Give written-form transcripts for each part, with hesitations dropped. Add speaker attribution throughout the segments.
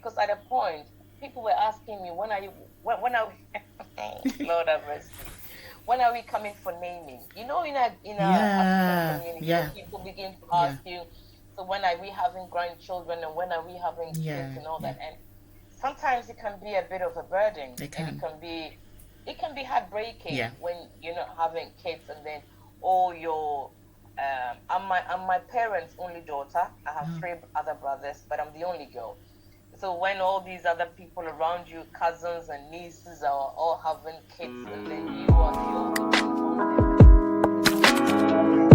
Speaker 1: because at a point, people were asking me, when are we, Lord have mercy, when are we coming for naming? In a African
Speaker 2: Yeah,
Speaker 1: community,
Speaker 2: yeah,
Speaker 1: people begin to
Speaker 2: yeah,
Speaker 1: ask you, so when are we having grandchildren and when are we having kids
Speaker 2: yeah,
Speaker 1: and all
Speaker 2: yeah.
Speaker 1: that? And sometimes it can be a bit of a burden,
Speaker 2: They
Speaker 1: and it
Speaker 2: can.
Speaker 1: can be heartbreaking
Speaker 2: Yeah.
Speaker 1: when you're not having kids, and then all your I'm my parents' only daughter. I have
Speaker 2: Oh.
Speaker 1: three other brothers, but I'm the only girl. So when all these other people around you, cousins and nieces, are all having kids, and then you are the only one among them, and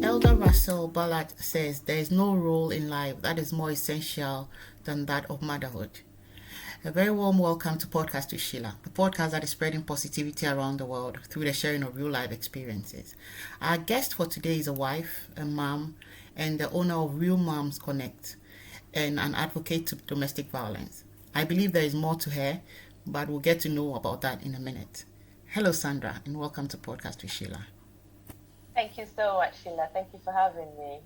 Speaker 2: Elder Russell Ballard says there is no role in life that is more essential than that of motherhood. A very warm welcome to Podcast with Sheila, the podcast that is spreading positivity around the world through the sharing of real life experiences. Our guest for today is a wife, a mom, and the owner of Real Moms Connect, and an advocate to domestic violence. I believe there is more to her, but we'll get to know about that in a minute. Hello, Sandra, and welcome to Podcast with Sheila.
Speaker 1: thank you so much, Sheila. Thank you for having me.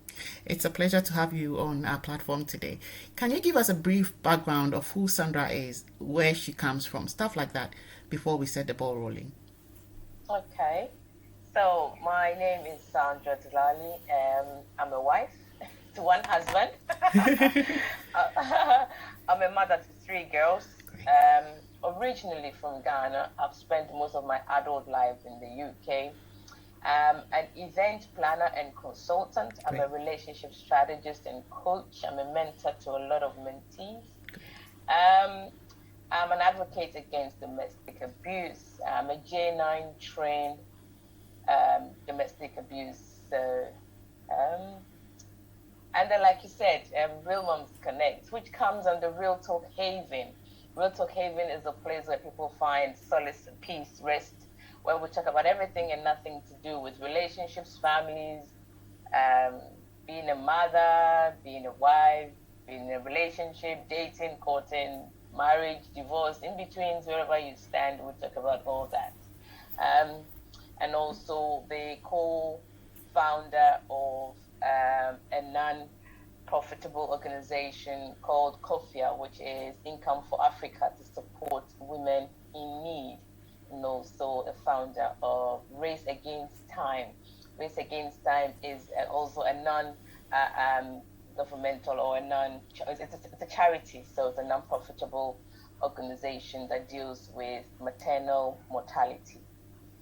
Speaker 2: It's a pleasure to have you on our platform today. Can you give us a brief background of who Sandra is, where she comes from, stuff like that, before we set the ball rolling?
Speaker 1: Okay. So my name is Sandra Delali. I'm a wife to one husband. I'm a mother to three girls.
Speaker 2: Great.
Speaker 1: Originally from Ghana. I've spent most of my adult life in the UK. An event planner and consultant. I'm
Speaker 2: Great.
Speaker 1: a relationship strategist and coach. I'm a mentor to a lot of mentees. Um, I'm an advocate against domestic abuse. I'm a J9 trained domestic abuse. So, and then, like you said, Real Moms Connect, which comes under Real Talk Haven. Real Talk Haven is a place where people find solace, peace, rest, where we talk about everything and nothing to do with relationships, families, um, being a mother, being a wife, being in a relationship, dating, courting, marriage, divorce, in betweens, wherever you stand, we talk about all that. Um, and also the co-founder of a non-profitable organization called COFIA, which is Income for Africa, to support women in need, and also a founder of Race Against Time. Race Against Time is also a non-governmental or it's a charity, so it's a non-profitable organization that deals with maternal mortality.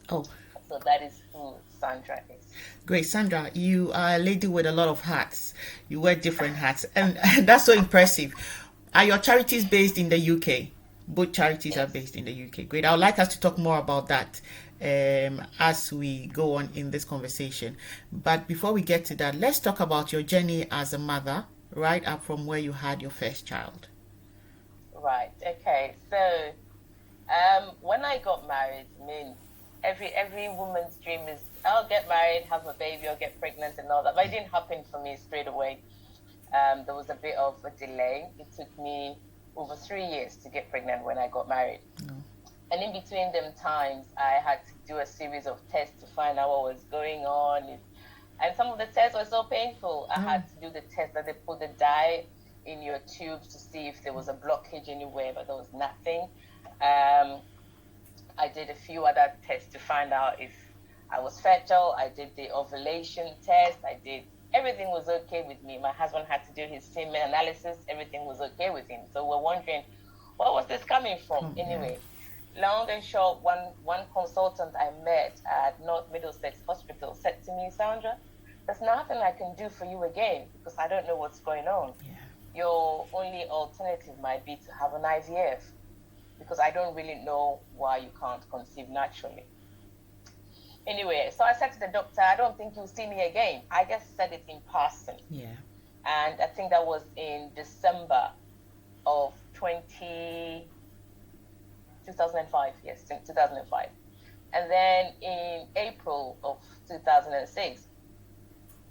Speaker 2: Oh,
Speaker 1: So that is who Sandra is.
Speaker 2: great. Sandra, you are a lady with a lot of hats. You wear different hats, and that's so impressive. Are your charities based in the UK? Both charities are
Speaker 1: Yes.
Speaker 2: based in the UK. Great. I would like us to talk more about that as we go on in this conversation. But before we get to that, let's talk about your journey as a mother, right up from where you had your first child.
Speaker 1: Right. Okay. So, when I got married, I mean, every woman's dream is, I'll get married, have a baby, or get pregnant and all that. But it didn't happen for me straight away. There was a bit of a delay. It took me over 3 years to get pregnant when I got married.
Speaker 2: No.
Speaker 1: And in between them times, I had to do a series of tests to find out what was going on. And some of the tests were so painful. I had to do the test that they put the dye in your tubes to see if there was a blockage anywhere, but there was nothing. I did a few other tests to find out if I was fertile. I did the ovulation test. Everything was okay with me. My husband had to do his semen analysis. Everything was okay with him. So we're wondering, where was this coming from? Anyway, long and short, one consultant I met at North Middlesex Hospital said to me, Sandra, there's nothing I can do for you again because I don't know what's going on.
Speaker 2: Yeah.
Speaker 1: Your only alternative might be to have an IVF because I don't really know why you can't conceive naturally. Anyway, so I said to the doctor, I don't think you'll see me again. I just said it in passing.
Speaker 2: Yeah.
Speaker 1: And I think that was in December of 2005. Yes, 2005. And then in April of 2006,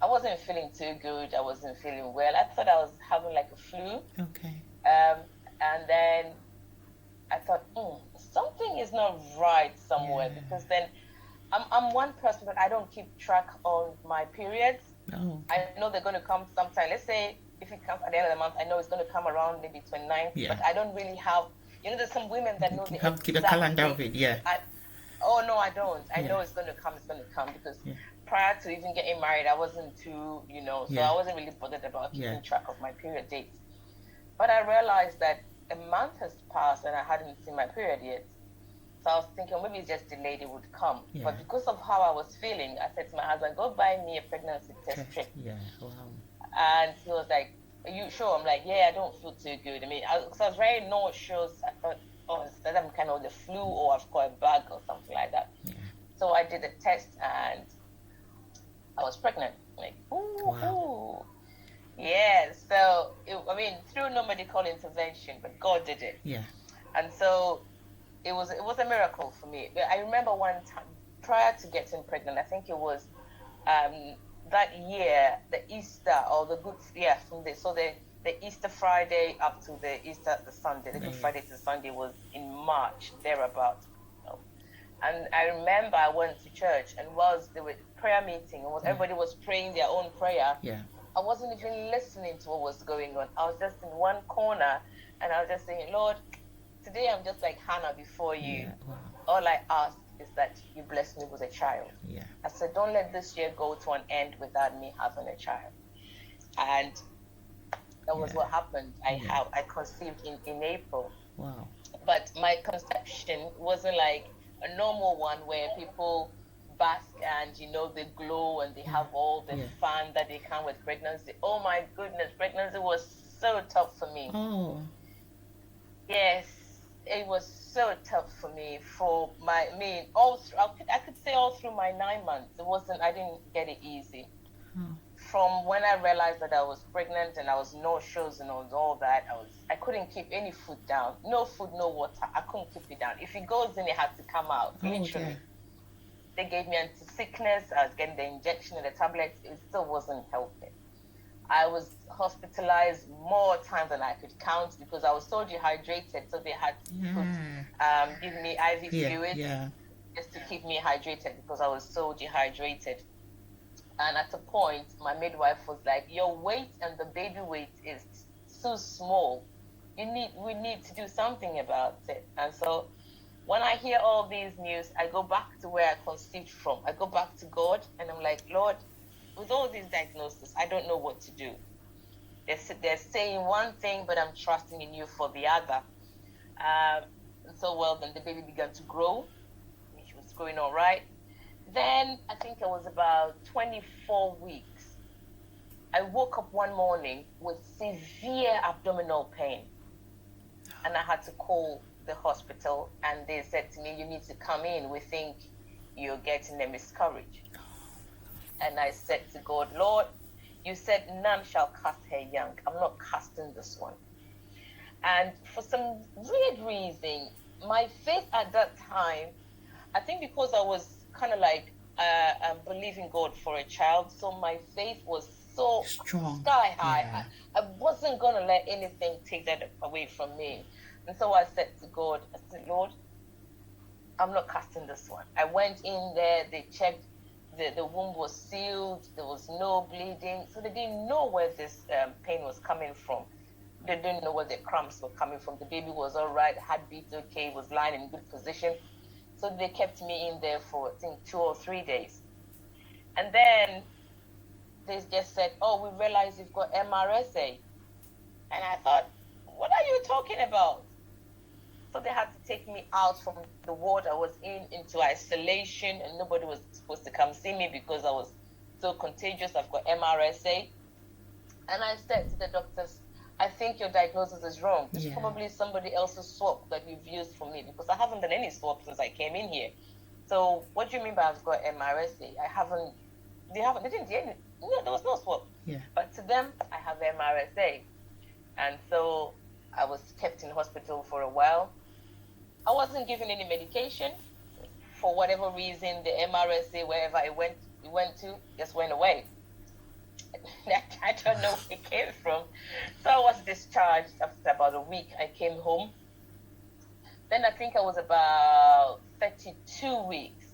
Speaker 1: I wasn't feeling too good. I wasn't feeling well. I thought I was having like a flu.
Speaker 2: Okay.
Speaker 1: And then I thought, something is not right somewhere,
Speaker 2: Yeah.
Speaker 1: because then I'm one person, but I don't keep track of my periods.
Speaker 2: Oh.
Speaker 1: I know they're going to come sometime. Let's say if it comes at the end of the month, I know it's going to come around maybe 29th.
Speaker 2: Yeah.
Speaker 1: But I don't really have, there's some women that know
Speaker 2: You
Speaker 1: the
Speaker 2: have to keep a calendar of it, yeah.
Speaker 1: Oh, no, I don't. I know it's going to come because prior to even getting married, I wasn't too, so I wasn't really bothered about keeping track of my period dates. But I realized that a month has passed and I hadn't seen my period yet. So I was thinking maybe it's just delayed, it would come.
Speaker 2: Yeah.
Speaker 1: But because of how I was feeling, I said to my husband, go buy me a pregnancy test strip.
Speaker 2: Yeah, wow.
Speaker 1: And he was like, are you sure? I'm like, yeah, I don't feel too good. I mean, I was very nauseous. I thought, is that I'm kind of the flu or I've got a bug or something like that.
Speaker 2: Yeah.
Speaker 1: So I did a test and I was pregnant. Like, ooh,
Speaker 2: wow.
Speaker 1: ooh. Yeah, so, through no medical intervention, but God did it.
Speaker 2: Yeah.
Speaker 1: And so it was a miracle for me. I remember one time, prior to getting pregnant, I think it was that year, the Easter or the the Easter Friday up to the Sunday, the Good Friday to Sunday was in March, thereabouts. And I remember I went to church, and whilst there was prayer meeting, and everybody was praying their own prayer, I wasn't even listening to what was going on. I was just in one corner, and I was just saying, Lord, today I'm just like Hannah before you.
Speaker 2: Yeah. Wow.
Speaker 1: All I ask is that you bless me with a child.
Speaker 2: Yeah.
Speaker 1: I said, don't let this year go to an end without me having a child. And that was what happened. I conceived in April.
Speaker 2: Wow.
Speaker 1: But my conception wasn't like a normal one where people bask and they glow and they have all the fun that they can with pregnancy. Oh my goodness, pregnancy was so tough for me.
Speaker 2: Oh.
Speaker 1: Yes, it was so tough for me. I could say all through my 9 months, I didn't get it easy. From when I realized that I was pregnant and I was nauseous and all that, I couldn't keep any food down. No food, no water. I couldn't keep it down. If it goes in, it had to come out. Literally.
Speaker 2: Okay.
Speaker 1: They gave me anti-sickness. I was getting the injection and the tablets. It still wasn't helping. I was hospitalized more times than I could count because I was so dehydrated. So they had to give me IV fluids just to keep me hydrated because I was so dehydrated. And at a point, my midwife was like, your weight and the baby weight is so small. We need to do something about it. And so when I hear all these news, I go back to where I conceived from. I go back to God and I'm like, Lord, with all these diagnoses, I don't know what to do. They're saying one thing, but I'm trusting in you for the other. Then the baby began to grow. She was growing all right. Then I think it was about 24 weeks. I woke up one morning with severe abdominal pain. And I had to call the hospital and they said to me, you need to come in. We think you're getting a miscarriage. And I said to God, Lord, you said none shall cast her young. I'm not casting this one. And for some weird reason, my faith at that time, I think because I was kind of like believing God for a child, so my faith was so
Speaker 2: strong,
Speaker 1: sky high. I wasn't going to let anything take that away from me. And so I said to God, I said, Lord, I'm not casting this one. I went in there, they checked, the womb was sealed, there was no bleeding, so they didn't know where this pain was coming from. They didn't know where the cramps were coming from. The baby was all right, heartbeat okay, was lying in good position. So they kept me in there for, I think, 2 or 3 days. And then they just said, oh, we realized you've got MRSA. And I thought, what are you talking about? So they had to take me out from the ward I was in into isolation, and nobody was supposed to come see me because I was so contagious. I've got MRSA. And I said to the doctors, I think your diagnosis is wrong. It's probably somebody else's swab that you've used for me because I haven't done any swab since I came in here. So what do you mean by I've got MRSA? They didn't do any, no, there was no swab.
Speaker 2: Yeah.
Speaker 1: But to them, I have MRSA. And so I was kept in hospital for a while. I wasn't given any medication. For whatever reason, the MRSA, wherever it went to, just went away. I don't know where it came from. So I was discharged after about a week. I came home. Then I think I was about 32 weeks.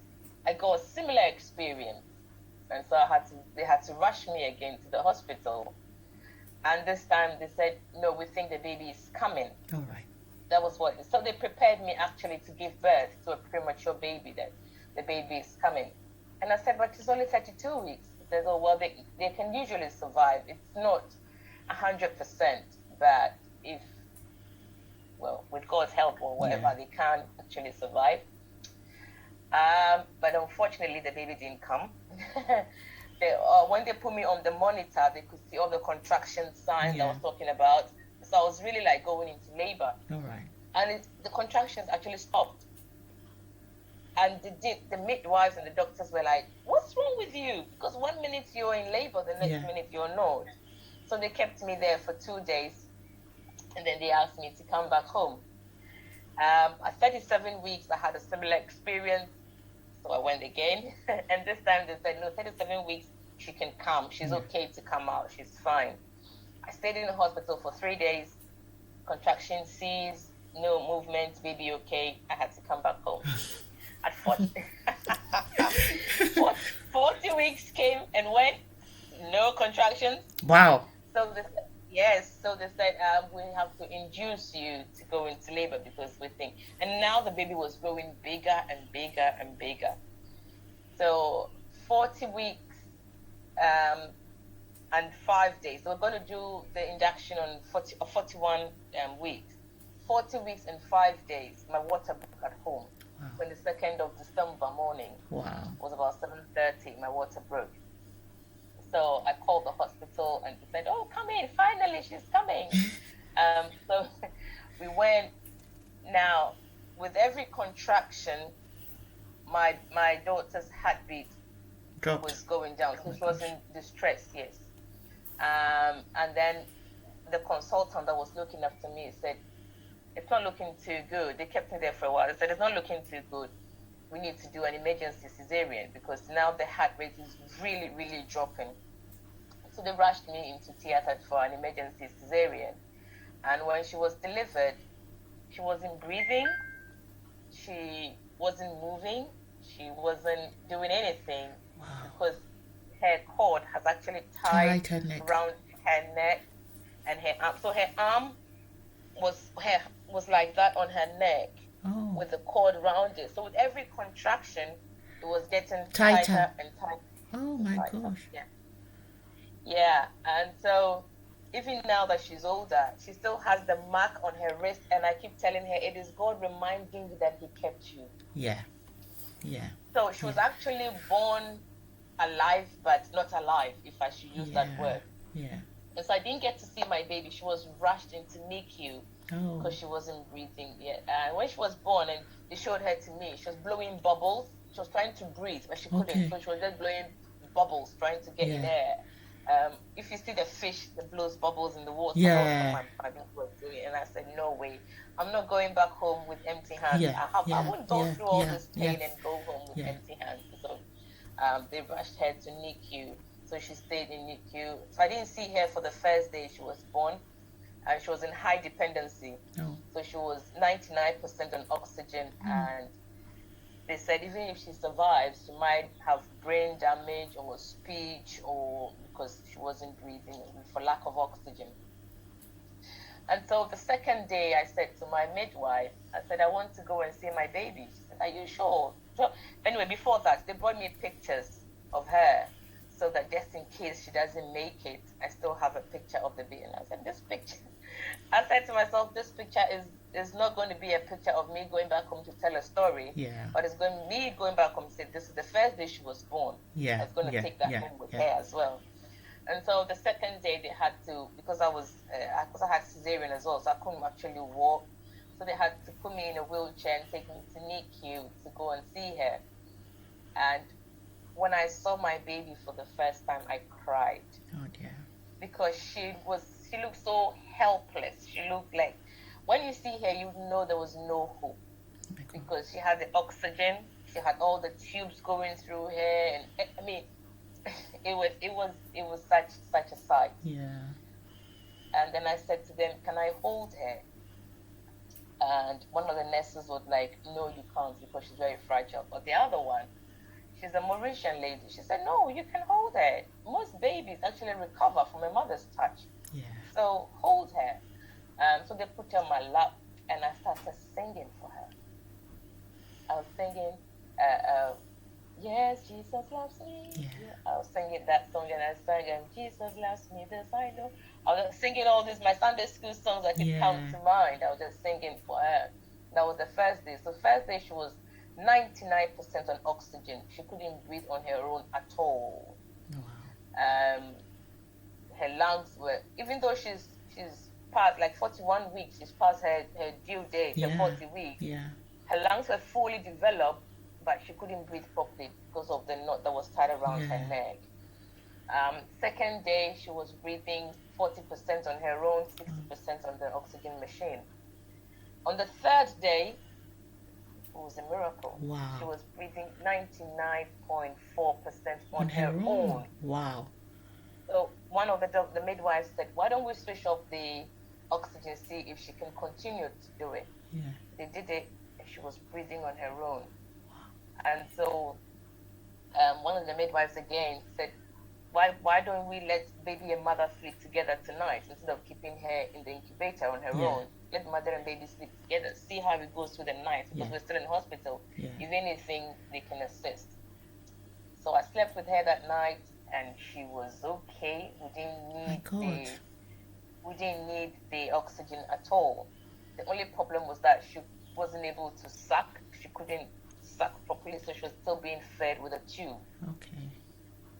Speaker 1: I got a similar experience. And so they had to rush me again to the hospital. And this time they said, no, we think the baby is coming.
Speaker 2: All right.
Speaker 1: That was so they prepared me actually to give birth to a premature baby, that the baby is coming. And I said, but it's only 32 weeks. He said, oh, well, they can usually survive. It's not 100%, but with God's help or whatever, they can actually survive. But unfortunately, the baby didn't come. When they put me on the monitor, they could see all the contraction signs I was talking about. So I was really like going into labor.
Speaker 2: All right.
Speaker 1: And the contractions actually stopped. And the midwives and the doctors were like, what's wrong with you? Because 1 minute you're in labor, the next minute you're not. So they kept me there for 2 days. And then they asked me to come back home. At 37 weeks, I had a similar experience. So I went again. And this time they said, no, 37 weeks, she can come. She's okay to come out. She's fine. I stayed in the hospital for 3 days. Contraction ceased, no movement, baby okay. I had to come back home. At 40, 40 weeks came and went, no contractions.
Speaker 2: Wow.
Speaker 1: So they said, yes. So they said, we have to induce you to go into labor because we think. And now the baby was growing bigger and bigger and bigger. So 40 weeks and 5 days. So we're going to do the induction on 41 weeks. 40 weeks and 5 days. My water broke at home.
Speaker 2: Wow.
Speaker 1: On the 2nd of December morning.
Speaker 2: Wow.
Speaker 1: It was about 7:30. My water broke. So I called the hospital and they said, oh, come in. Finally, she's coming. So we went. Now, with every contraction, my daughter's heartbeat was going down. So she was in distress, yes. And then the consultant that was looking after me said, it's not looking too good. They kept me there for a while. They said, it's not looking too good. We need to do an emergency cesarean because now the heart rate is really, really dropping. So they rushed me into theater for an emergency cesarean. And when she was delivered, she wasn't breathing. She wasn't moving. She wasn't doing anything.
Speaker 2: Wow.
Speaker 1: Because her cord has actually tied around her neck and her arm. So her arm was like that on her neck with the cord around it. So with every contraction, it was getting tighter and tighter.
Speaker 2: Oh my gosh.
Speaker 1: Yeah. And so even now that she's older, she still has the mark on her wrist, and I keep telling her it is God reminding you that He kept you.
Speaker 2: Yeah. Yeah.
Speaker 1: So she was actually born alive, but not alive, if I should use that word.
Speaker 2: Yeah.
Speaker 1: And so I didn't get to see my baby. She was rushed into NICU because she wasn't breathing yet. And when she was born and they showed her to me, she was blowing bubbles. She was trying to breathe, but she couldn't. So she was just blowing bubbles, trying to get in air. If you see the fish that blows bubbles in the water, my parents were doing it. And I said, no way. I'm not going back home with empty hands. I wouldn't go through all this pain and go home with empty hands. So they rushed her to NICU. So she stayed in NICU. So I didn't see her for the first day she was born. And she was in high dependency. So she was 99% on oxygen. And they said even if she survives, she might have brain damage or speech, or because she wasn't breathing for lack of oxygen. And so the second day I said to my midwife, I said, I want to go and see my baby. She said, are you sure? So anyway, before that, they brought me pictures of her so that just in case she doesn't make it, I still have a picture of the baby. And I said, I said to myself, this picture is not going to be a picture of me going back home to tell a story, but it's going to be me going back home to say, this is the first day she was born. I was going to take that home with her as well. And so the second day they had to, because I had cesarean as well, so I couldn't actually walk. So they had to put me in a wheelchair and take me to NICU to go and see her. And when I saw my baby for the first time, I cried.
Speaker 2: Oh dear.
Speaker 1: Because she looked so helpless. She looked like, when you see her, you know there was no hope. Because she had the oxygen, she had all the tubes going through her, and I mean, it was such a sight.
Speaker 2: Yeah.
Speaker 1: And then I said to them, can I hold her? And one of the nurses was like, no, you can't, because she's very fragile. But the other one, she's a Mauritian lady. She said, no, you can hold her. Most babies actually recover from a mother's touch.
Speaker 2: Yeah.
Speaker 1: So hold her. So they put her on my lap, and I started singing for her. I was singing, yes, Jesus loves me.
Speaker 2: Yeah.
Speaker 1: I was singing that song, and I sang, Jesus loves me, this I know. I was singing all these, my Sunday school songs I could count to mind. I was just singing for her. That was the first day. So first day she was 99% on oxygen. She couldn't breathe on her own at all.
Speaker 2: Wow.
Speaker 1: Her lungs were, even though she's past like 41 weeks, she's past her due date, her 40 weeks.
Speaker 2: Yeah.
Speaker 1: Her lungs were fully developed, but she couldn't breathe properly because of the knot that was tied around her neck. Second day, she was breathing 40% on her own, 60% on the oxygen machine. On the third day, it was a miracle.
Speaker 2: Wow.
Speaker 1: She was breathing 99.4% on her own.
Speaker 2: Wow.
Speaker 1: So one of the midwives said, why don't we switch off the oxygen, see if she can continue to do it.
Speaker 2: Yeah.
Speaker 1: They did it, and she was breathing on her own. And so one of the midwives again said, why don't we let baby and mother sleep together tonight instead of keeping her in the incubator on her own? Let mother and baby sleep together, see how it goes through the night, because we're still in hospital.
Speaker 2: Yeah.
Speaker 1: If anything, they can assist. So I slept with her that night, and she was okay. We didn't need the oxygen at all. The only problem was that she wasn't able to suck. She couldn't suck properly, so she was still being fed with a tube.
Speaker 2: Okay.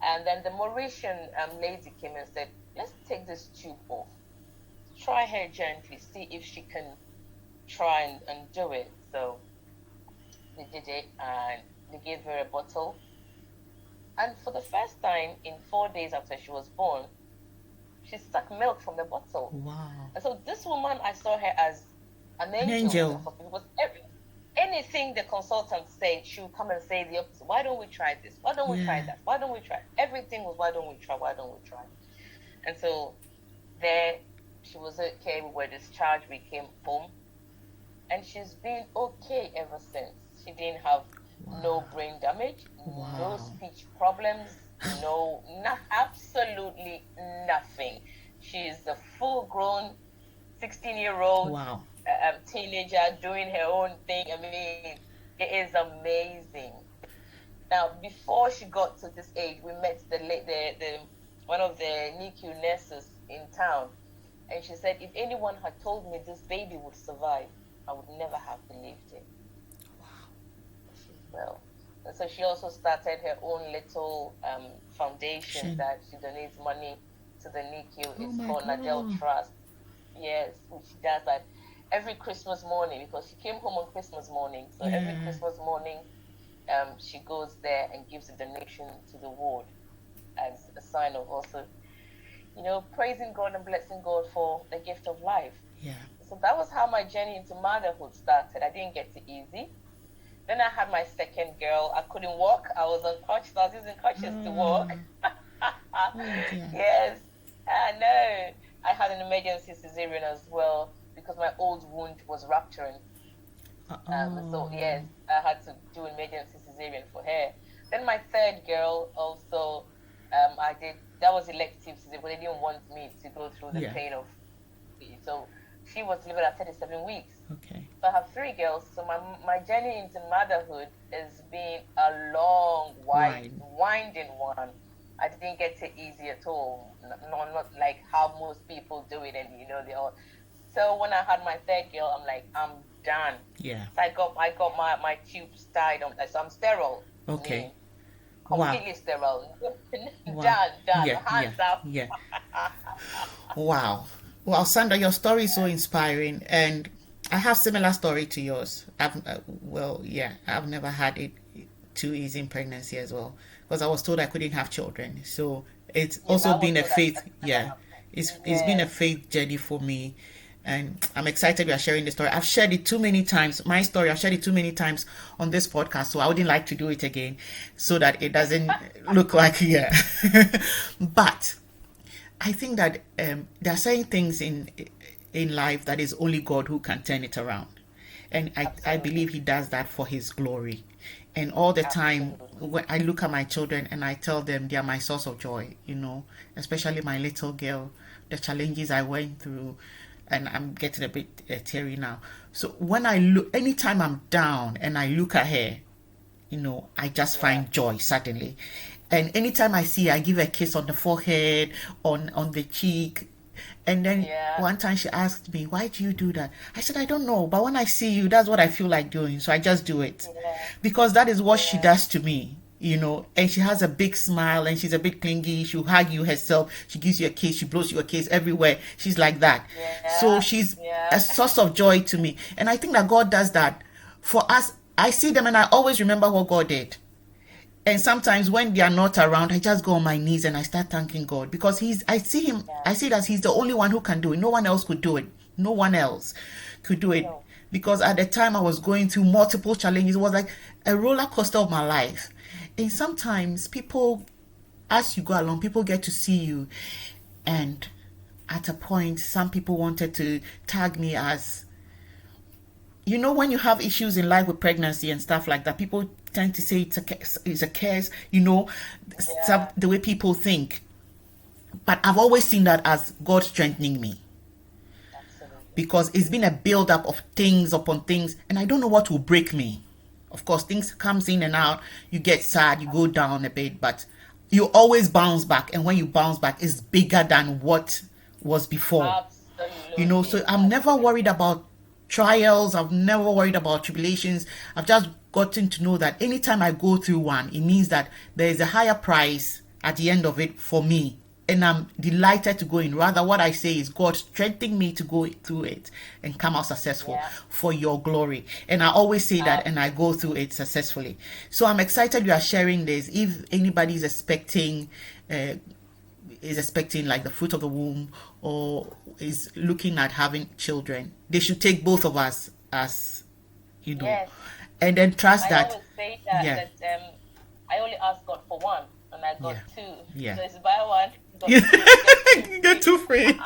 Speaker 1: And then the Mauritian lady came and said, let's take this tube off. Try her gently, see if she can try and do it. So they did it, and they gave her a bottle. And for the first time in 4 days after she was born, she sucked milk from the bottle.
Speaker 2: Wow.
Speaker 1: And so this woman, I saw her as an angel. Because anything the consultant said, she would come and say the opposite. Why don't we try this? Why don't we try that? Why don't we try? Everything was, why don't we try? Why don't we try? And so there, she was okay. We were discharged. We came home. And she's been okay ever since. She didn't have no brain damage, no speech problems, absolutely nothing. She's a full-grown 16-year-old teenager doing her own thing. I mean, it is amazing. Now, before she got to this age, we met the one of the NICU nurses in town, and she said, if anyone had told me this baby would survive, I would never have believed it. Well, and so she also started her own little foundation that she donates money to the NICU. It's called Nadel Trust. Yes, which does that every Christmas morning, because she came home on Christmas morning. So every Christmas morning, she goes there and gives a donation to the ward as a sign of also, praising God and blessing God for the gift of life.
Speaker 2: Yeah.
Speaker 1: So that was how my journey into motherhood started. I didn't get it easy. Then I had my second girl. I couldn't walk. I was on crutches. I was using crutches to walk. Yes, I know. I had an emergency cesarean as well because my old wound was rupturing. So yes, I had to do emergency cesarean for her. Then my third girl also, I did. That was elective cesarean, but they didn't want me to go through the pain of. So she was delivered at 37 weeks.
Speaker 2: Okay.
Speaker 1: So I have three girls. So my journey into motherhood has been a long, winding one. I didn't get it easy at all. Not like how most people do it, and they all. So when I had my third girl, I'm like, I'm done.
Speaker 2: Yeah.
Speaker 1: So I got my tubes tied on. So I'm sterile.
Speaker 2: Okay.
Speaker 1: Completely sterile. Done. Hands up.
Speaker 2: Yeah. Wow. Well, Sandra, your story is so inspiring, and I have similar story to yours. I've never had it too easy in pregnancy as well, because I was told I couldn't have children. So it's also been a faith. It's been a faith journey for me, and I'm excited we are sharing the story. I've shared it too many times. My story, I've shared it too many times on this podcast, so I wouldn't like to do it again, so that it doesn't look like But I think that there are certain things in life that is only God who can turn it around. And I believe he does that for his glory. And all the time,
Speaker 1: Absolutely.
Speaker 2: when I look at my children and I tell them they are my source of joy, especially my little girl, the challenges I went through, and I'm getting a bit teary now. So when I look, anytime I'm down and I look at her, I just
Speaker 1: Yeah.
Speaker 2: find joy suddenly. And anytime I see her, I give her a kiss on the forehead, on the cheek. And then
Speaker 1: Yeah.
Speaker 2: one time she asked me, "Why do you do that?" I said, "I don't know, but when I see you, that's what I feel like doing. So I just do it."
Speaker 1: Yeah.
Speaker 2: Because that is what she
Speaker 1: Yeah.
Speaker 2: does to me, And she has a big smile and she's a bit clingy. She'll hug you herself. She gives you a kiss. She blows you a kiss everywhere. She's like that. So
Speaker 1: Yeah.
Speaker 2: she's a
Speaker 1: Yeah.
Speaker 2: source of joy to me. And I think that God does that for us. I see them and I always remember what God did. And sometimes when they are not around, I just go on my knees and I start thanking God because I see him,
Speaker 1: Yeah.
Speaker 2: I see that he's the only one who can do it. No one else could do it. No one else could do it.
Speaker 1: No.
Speaker 2: Because at the time I was going through multiple challenges, it was like a roller coaster of my life. And sometimes people, as you go along, people get to see you. And at a point, some people wanted to tag me as, when you have issues in life with pregnancy and stuff like that, people tend to say it's a curse,
Speaker 1: Yeah.
Speaker 2: the way people think. But I've always seen that as God strengthening me
Speaker 1: Absolutely.
Speaker 2: because it's been a build up of things upon things, and I don't know what will break me. Of course, things comes in and out. You get sad, you go down a bit, but you always bounce back. And when you bounce back, it's bigger than what was before. So
Speaker 1: Absolutely.
Speaker 2: I'm never worried about trials. I've never worried about tribulations. I've just gotten to know that anytime I go through one, it means that there is a higher price at the end of it for me. And I'm delighted to go in. Rather, what I say is God strengthening me to go through it and come out successful
Speaker 1: Yeah.
Speaker 2: for your glory. And I always say that and I go through it successfully. So I'm excited you are sharing this. If anybody is expecting like the fruit of the womb or is looking at having children, they should take both of us as
Speaker 1: Yes.
Speaker 2: and then trust
Speaker 1: I
Speaker 2: that.
Speaker 1: always say that
Speaker 2: Yeah.
Speaker 1: I only asked God for one and I got
Speaker 2: Yeah.
Speaker 1: two.
Speaker 2: Yeah.
Speaker 1: So it's buy one, got
Speaker 2: Get too free.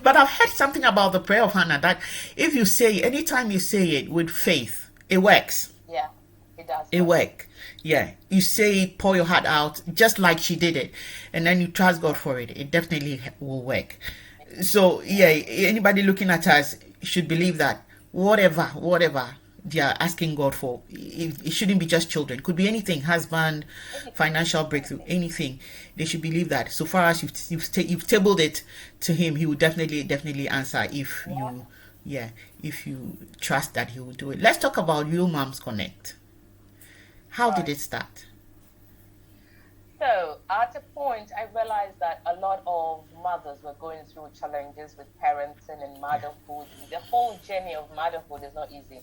Speaker 2: But I've heard something about the prayer of Hannah that if you say, anytime you say it with faith, it works.
Speaker 1: Yeah, it does.
Speaker 2: It works. Yeah. You say it, pour your heart out, just like she did it. And then you trust God for it. It definitely will work. So, yeah, anybody looking at us should believe that whatever they are asking God for, it shouldn't be just children. It could be anything, husband, financial breakthrough, anything. They should believe that. So far as you've tabled it to Him, He will definitely answer if you trust that He will do it. Let's talk about Real Moms Connect. How did it start?
Speaker 1: So at a point, I realized that a lot of mothers were going through challenges with parenting and motherhood. The whole journey of motherhood is not easy.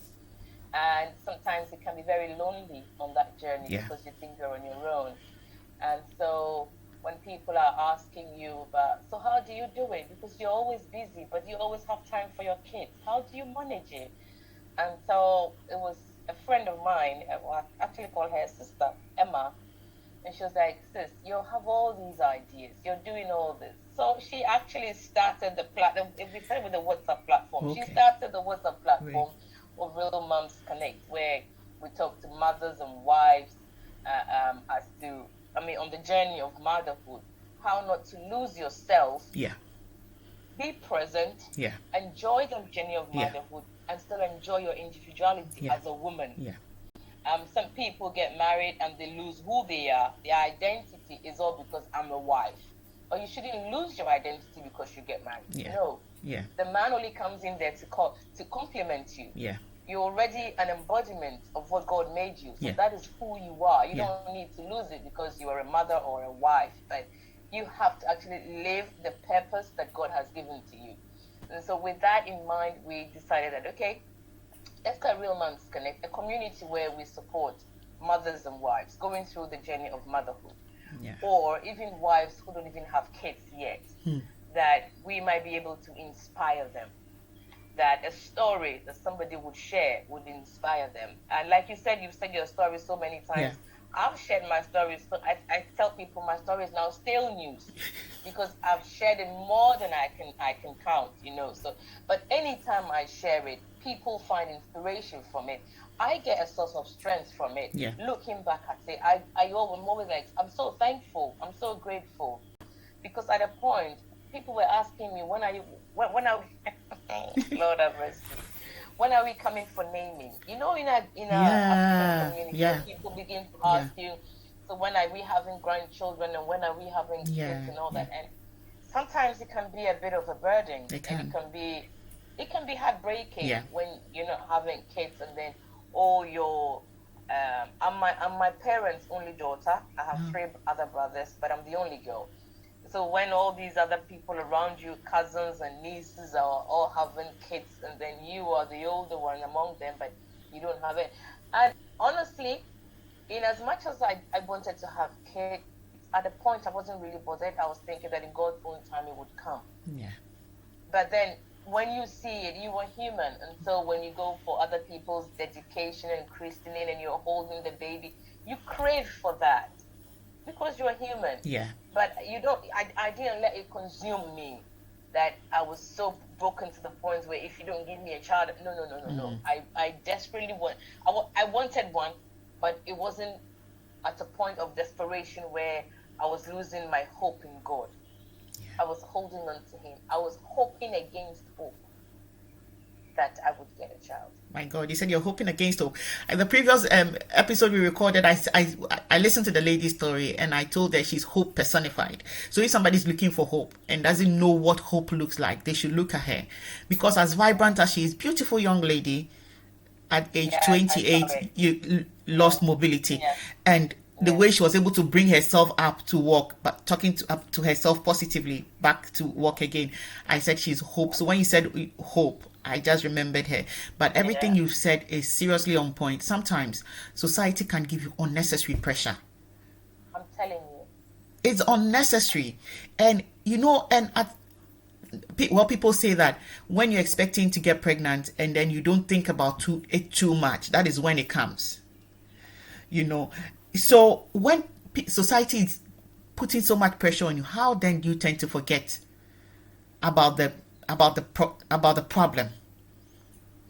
Speaker 1: And sometimes it can be very lonely on that journey because you think you're on your own. And so when people are asking you about, so how do you do it? Because you're always busy, but you always have time for your kids. How do you manage it? And so it was a friend of mine, I actually call her sister, Emma. And she was like, sis, you have all these ideas. You're doing all this. So she actually started the platform. We started with the WhatsApp platform.
Speaker 2: Okay.
Speaker 1: She started the WhatsApp platform of Real Moms Connect, where we talk to mothers and wives on the journey of motherhood, how not to lose yourself.
Speaker 2: Yeah.
Speaker 1: Be present.
Speaker 2: Yeah.
Speaker 1: Enjoy the journey of motherhood and still enjoy your individuality as a woman.
Speaker 2: Yeah.
Speaker 1: Some people get married and they lose who they are. Their identity is all because I'm a wife. Or you shouldn't lose your identity because you get married.
Speaker 2: Yeah.
Speaker 1: No.
Speaker 2: Yeah.
Speaker 1: The man only comes in there to complement you.
Speaker 2: Yeah.
Speaker 1: You're already an embodiment of what God made you. So
Speaker 2: Yeah.
Speaker 1: that is who you are. You don't need to lose it because you are a mother or a wife. But you have to actually live the purpose that God has given to you. And so with that in mind, we decided that, okay, let's get Real Moms Connect, a community where we support mothers and wives going through the journey of motherhood.
Speaker 2: Yeah.
Speaker 1: Or even wives who don't even have kids yet, that we might be able to inspire them. That a story that somebody would share would inspire them. And like you said, you've said your story so many times. I've shared my stories, so I tell people my story is now stale news because I've shared it more than I can count, So, but anytime I share it, people find inspiration from it. I get a source of strength from it.
Speaker 2: Yeah.
Speaker 1: Looking back at it, I'm always like, I'm so thankful, I'm so grateful, because at a point, people were asking me, when are we, Lord have mercy. When are we coming for naming? In our African community, people begin to ask you, so when are we having grandchildren and when are we having kids and all that? And sometimes it can be a bit of a burden. It can be heartbreaking when you're not having kids, and then I'm my parents' only daughter. I have 3 other brothers, but I'm the only girl. So when all these other people around you, cousins and nieces, are all having kids, and then you are the older one among them, but you don't have it. And honestly, in as much as I wanted to have kids, at the point I wasn't really bothered. I was thinking that in God's own time it would come.
Speaker 2: Yeah.
Speaker 1: But then when you see it, you are human. And so when you go for other people's dedication and christening and you're holding the baby, you crave for that. Because you're human.
Speaker 2: Yeah.
Speaker 1: But I didn't let it consume me, that I was so broken to the point where if you don't give me a child, no. I desperately I wanted one, but it wasn't at a point of desperation where I was losing my hope in God. Yeah. I was holding on to Him. I was hoping against hope that I would get a child.
Speaker 2: My God, you said you're hoping against hope. In the previous episode we recorded, I listened to the lady's story and I told her she's hope personified. So if somebody's looking for hope and doesn't know what hope looks like, they should look at her. Because as vibrant as she is, beautiful young lady, at age 28, you lost mobility. Yeah. And the way she was able to bring herself up to walk, but talking up to herself positively, back to walk again, I said she's hope. So when you said hope, I just remembered her. But everything you've said is seriously on point. Sometimes society can give you unnecessary pressure.
Speaker 1: I'm telling you.
Speaker 2: It's unnecessary. And, people say that when you're expecting to get pregnant and then you don't think about it too much, that is when it comes. So when society is putting so much pressure on you, how then do you tend to forget about the problem?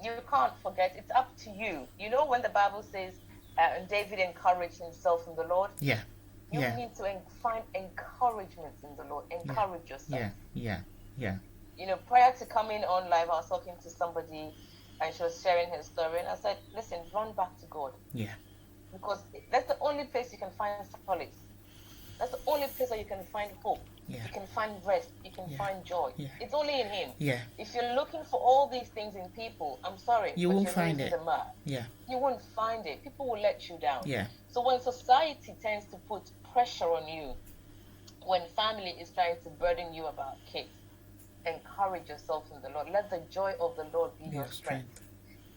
Speaker 1: You can't forget. It's up to you. When the Bible says David encouraged himself in the Lord.
Speaker 2: Yeah.
Speaker 1: You need to find encouragement in the Lord. Encourage yourself.
Speaker 2: Yeah.
Speaker 1: Prior to coming on live, I was talking to somebody and she was sharing her story, and I said, listen, run back to God.
Speaker 2: Yeah.
Speaker 1: Because that's the only place you can find solace. That's the only place where you can find hope.
Speaker 2: Yeah.
Speaker 1: You can find rest. You can find joy.
Speaker 2: Yeah.
Speaker 1: It's only in Him.
Speaker 2: Yeah.
Speaker 1: If you're looking for all these things in people, I'm sorry,
Speaker 2: you won't find it.
Speaker 1: Yeah. You won't find it. People will let you down.
Speaker 2: Yeah.
Speaker 1: So when society tends to put pressure on you, when family is trying to burden you about kids, encourage yourself in the Lord. Let the joy of the Lord be your strength.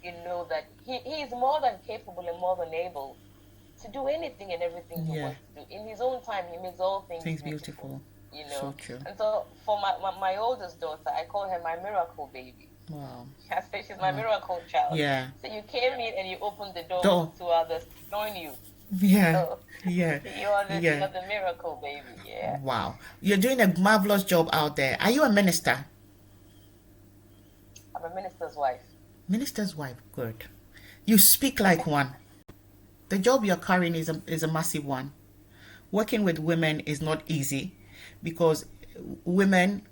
Speaker 1: You know that He is more than capable and more than able to do anything and everything He wants to do. In His own time, He makes all things beautiful.
Speaker 2: So true.
Speaker 1: And so for my oldest daughter, I call her my miracle baby.
Speaker 2: Wow.
Speaker 1: I say she's my miracle child.
Speaker 2: Yeah.
Speaker 1: So you came in and you opened the door to others to join you.
Speaker 2: Yeah.
Speaker 1: So
Speaker 2: you're
Speaker 1: the miracle baby. Yeah.
Speaker 2: Wow. You're doing a marvelous job out there. Are you a minister?
Speaker 1: I'm a minister's wife.
Speaker 2: Minister's wife. Good. You speak like one. The job you're carrying is a massive one. Working with women is not easy because women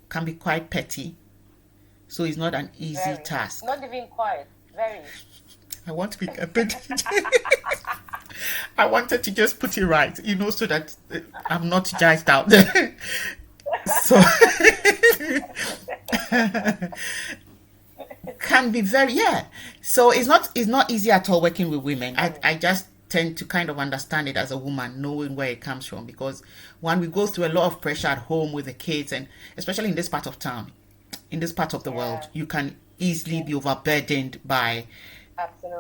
Speaker 2: can be quite petty. So it's not an easy task.
Speaker 1: Not even quite. Very.
Speaker 2: I want to be a bit... I wanted to just put it right, so that I'm not judged out there. So... can be very so it's not easy at all working with women. I just tend to kind of understand it as a woman, knowing where it comes from, because when we go through a lot of pressure at home with the kids, and especially in this part of town, in this part of the world, you can easily be overburdened by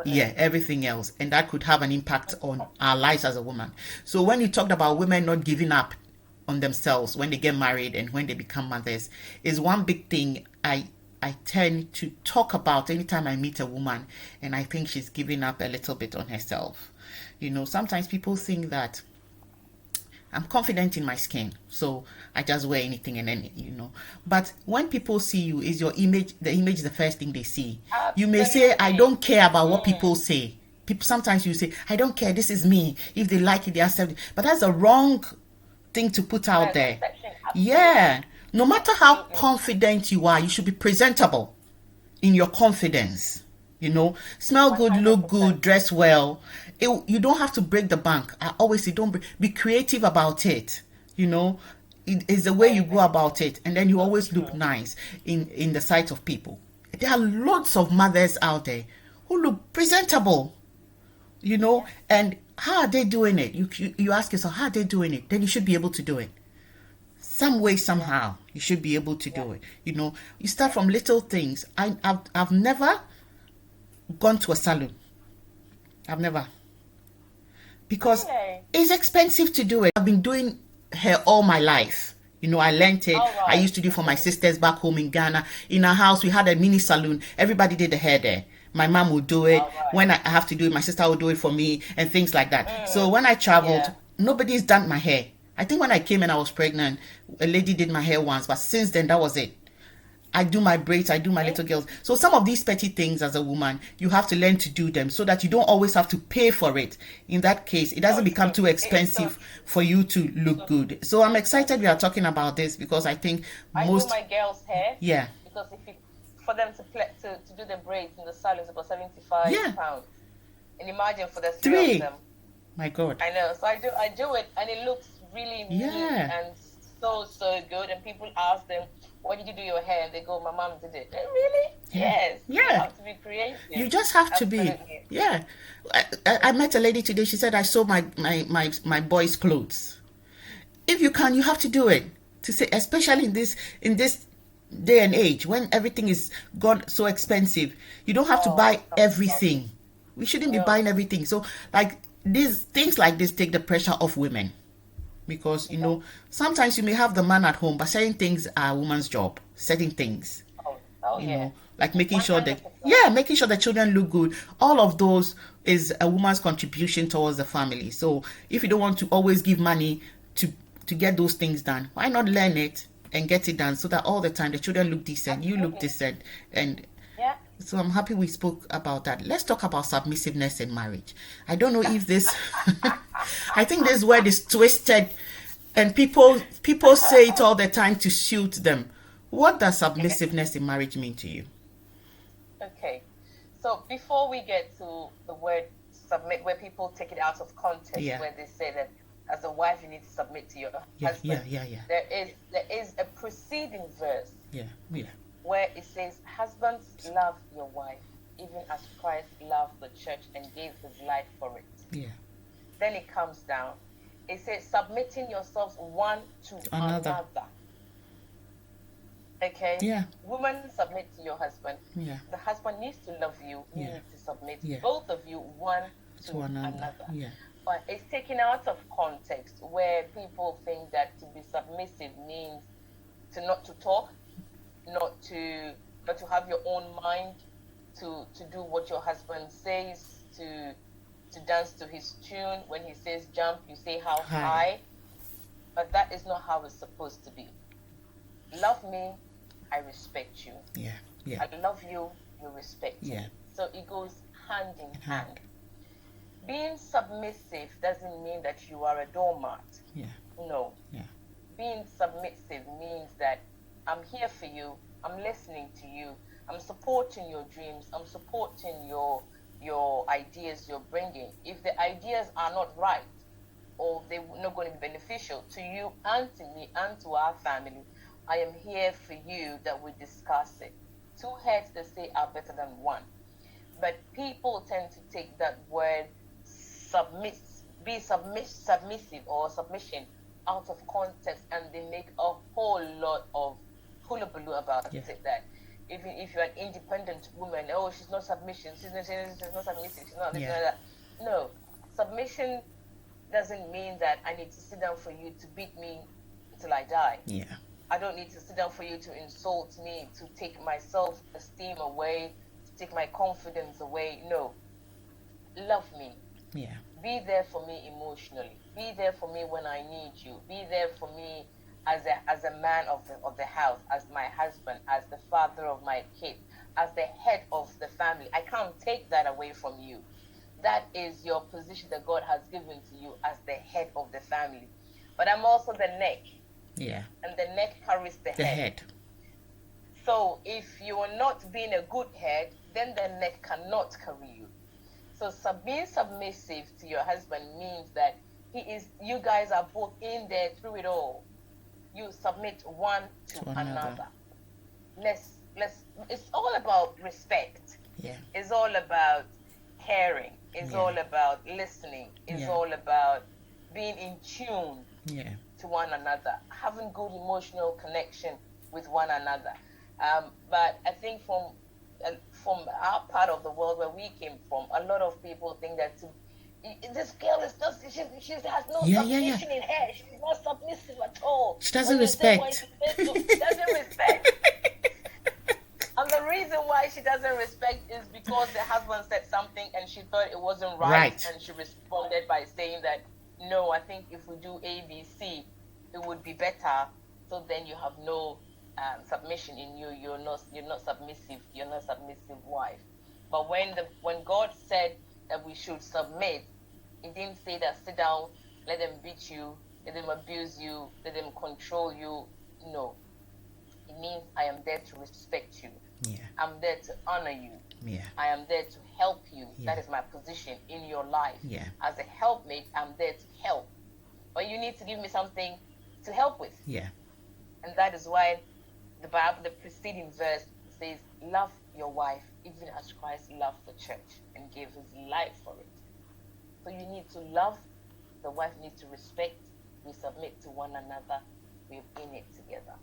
Speaker 2: everything else, and that could have an impact on our lives as a woman. So when you talked about women not giving up on themselves when they get married and when they become mothers, is one big thing I tend to talk about anytime I meet a woman and I think she's giving up a little bit on herself. Sometimes people think that I'm confident in my skin, so I just wear anything and then. But when people see you, is your image, the image is the first thing they see. You may say, I don't care about what people say. Sometimes you say, I don't care, this is me. If they like it, they accept it. But that's a wrong thing to put out there. Yeah. No matter how confident you are, you should be presentable in your confidence. Smell good, look good, dress well. You don't have to break the bank. I always say, be creative about it. It is the way you go about it, and then you always look nice in the sight of people. There are lots of mothers out there who look presentable, and how are they doing it? You ask yourself, how are they doing it? Then you should be able to do it. Some way, somehow, you should be able to do it. You start from little things. I've never gone to a salon. I've never. Because it's expensive to do it. I've been doing hair all my life. I learned it. Right. I used to do for my sisters back home in Ghana. In our house, we had a mini salon. Everybody did the hair there. My mom would do it. Right. When I have to do it, my sister would do it for me and things like that. So when I traveled, nobody's done my hair. I think when I came and I was pregnant, a lady did my hair once. But since then, that was it. I do my braids, I do my little girls. So some of these petty things as a woman, you have to learn to do them so that you don't always have to pay for it. In that case, it doesn't become too expensive for you to look good. So I'm excited we are talking about this because I think
Speaker 1: I do my girls' hair.
Speaker 2: Yeah.
Speaker 1: Because for them to do the braids in the salon is about £75. And imagine for the three of them.
Speaker 2: My God.
Speaker 1: I know. So I do it and it looks really neat and so good. And people ask them, why did you do your hair? And they go, my mom did it. Really? Yes. Yeah. You have to be creative.
Speaker 2: You just have to be. Yeah. I met a lady today. She said, I sew my boys' clothes. If you can, you have to do it. To say, especially in this day and age when everything is gone so expensive, you don't have to buy everything. We shouldn't be buying everything. So like these things like this take the pressure off women. Because, sometimes you may have the man at home, but certain things are a woman's job. Certain things. Like making sure the children look good. All of those is a woman's contribution towards the family. So if you don't want to always give money to get those things done, why not learn it and get it done so that all the time the children look decent, you look decent. And so I'm happy we spoke about that. Let's talk about submissiveness in marriage. I don't know if this... I think this word is twisted and people say it all the time to suit them. What does submissiveness in marriage mean to you?
Speaker 1: Okay. So before we get to the word submit, where people take it out of context, where they say that as a wife you need to submit to your husband. There is a preceding verse. Where it says, husbands, love your wife, even as Christ loved the church and gave his life for it. Then it comes down. It says, submitting yourselves one to another. Okay? Women, submit to your husband. The husband needs to love you. You need to submit. Both of you, one to another. But it's taken out of context where people think that to be submissive means not to talk, not to have your own mind, to do what your husband says, to dance to his tune. When he says jump, you say how high. But that is not how it's supposed to be. Love me, I respect you. I love you, you respect me. So it goes hand in hand. Being submissive doesn't mean that you are a doormat. No. Being submissive means that I'm here for you, I'm listening to you, I'm supporting your dreams, I'm supporting your ideas you're bringing. If the ideas are not right or they're not going to be beneficial to you and to me and to our family, I am here for you that we discuss it. Two heads, they say, are better than one. But people tend to take that word submissive or submission out of context, and they make a whole lot of hullabaloo about it. That even if you're an independent woman, she's not submission, she's not submissive, she's not this and that. No, submission doesn't mean that I need to sit down for you to beat me until I die. I don't need to sit down for you to insult me, to take my self-esteem away, to take my confidence away. No, love me. Be there for me emotionally. Be there for me when I need you. Be there for me as a man of the house, as my husband, as the father of my kid, as the head of the family. I can't take that away from you. That is your position that God has given to you as the head of the family. But I'm also the neck.
Speaker 2: Yeah.
Speaker 1: And the neck carries the head. So if you are not being a good head, then the neck cannot carry you. So being submissive to your husband means that you guys are both in there through it all. You submit one to another. It's all about respect.
Speaker 2: Yeah.
Speaker 1: It's all about caring. It's all about listening. It's all about being in tune to one another, having good emotional connection with one another. But I think from our part of the world where we came from, a lot of people think that this girl is just she has no submission in her. She's not submissive at all.
Speaker 2: She doesn't respect.
Speaker 1: She doesn't respect. And the reason why she doesn't respect is because the husband said something and she thought it wasn't right. And she responded by saying that, no, I think if we do A, B, C, it would be better. So then you have no submission in you. You're not submissive. You're not submissive wife. But when God said that we should submit, He didn't say that sit down, let them beat you, let them abuse you, let them control you. No. It means I am there to respect you.
Speaker 2: Yeah.
Speaker 1: I'm there to honor you.
Speaker 2: Yeah.
Speaker 1: I am there to help you. Yeah. That is my position in your life.
Speaker 2: Yeah.
Speaker 1: As a helpmate, I'm there to help. But you need to give me something to help with.
Speaker 2: Yeah.
Speaker 1: And that is why the Bible, the preceding verse says, love your wife even as Christ loved the church and gave his life for it. So you need to love, the wife needs to respect, we submit to one another, we're in it together.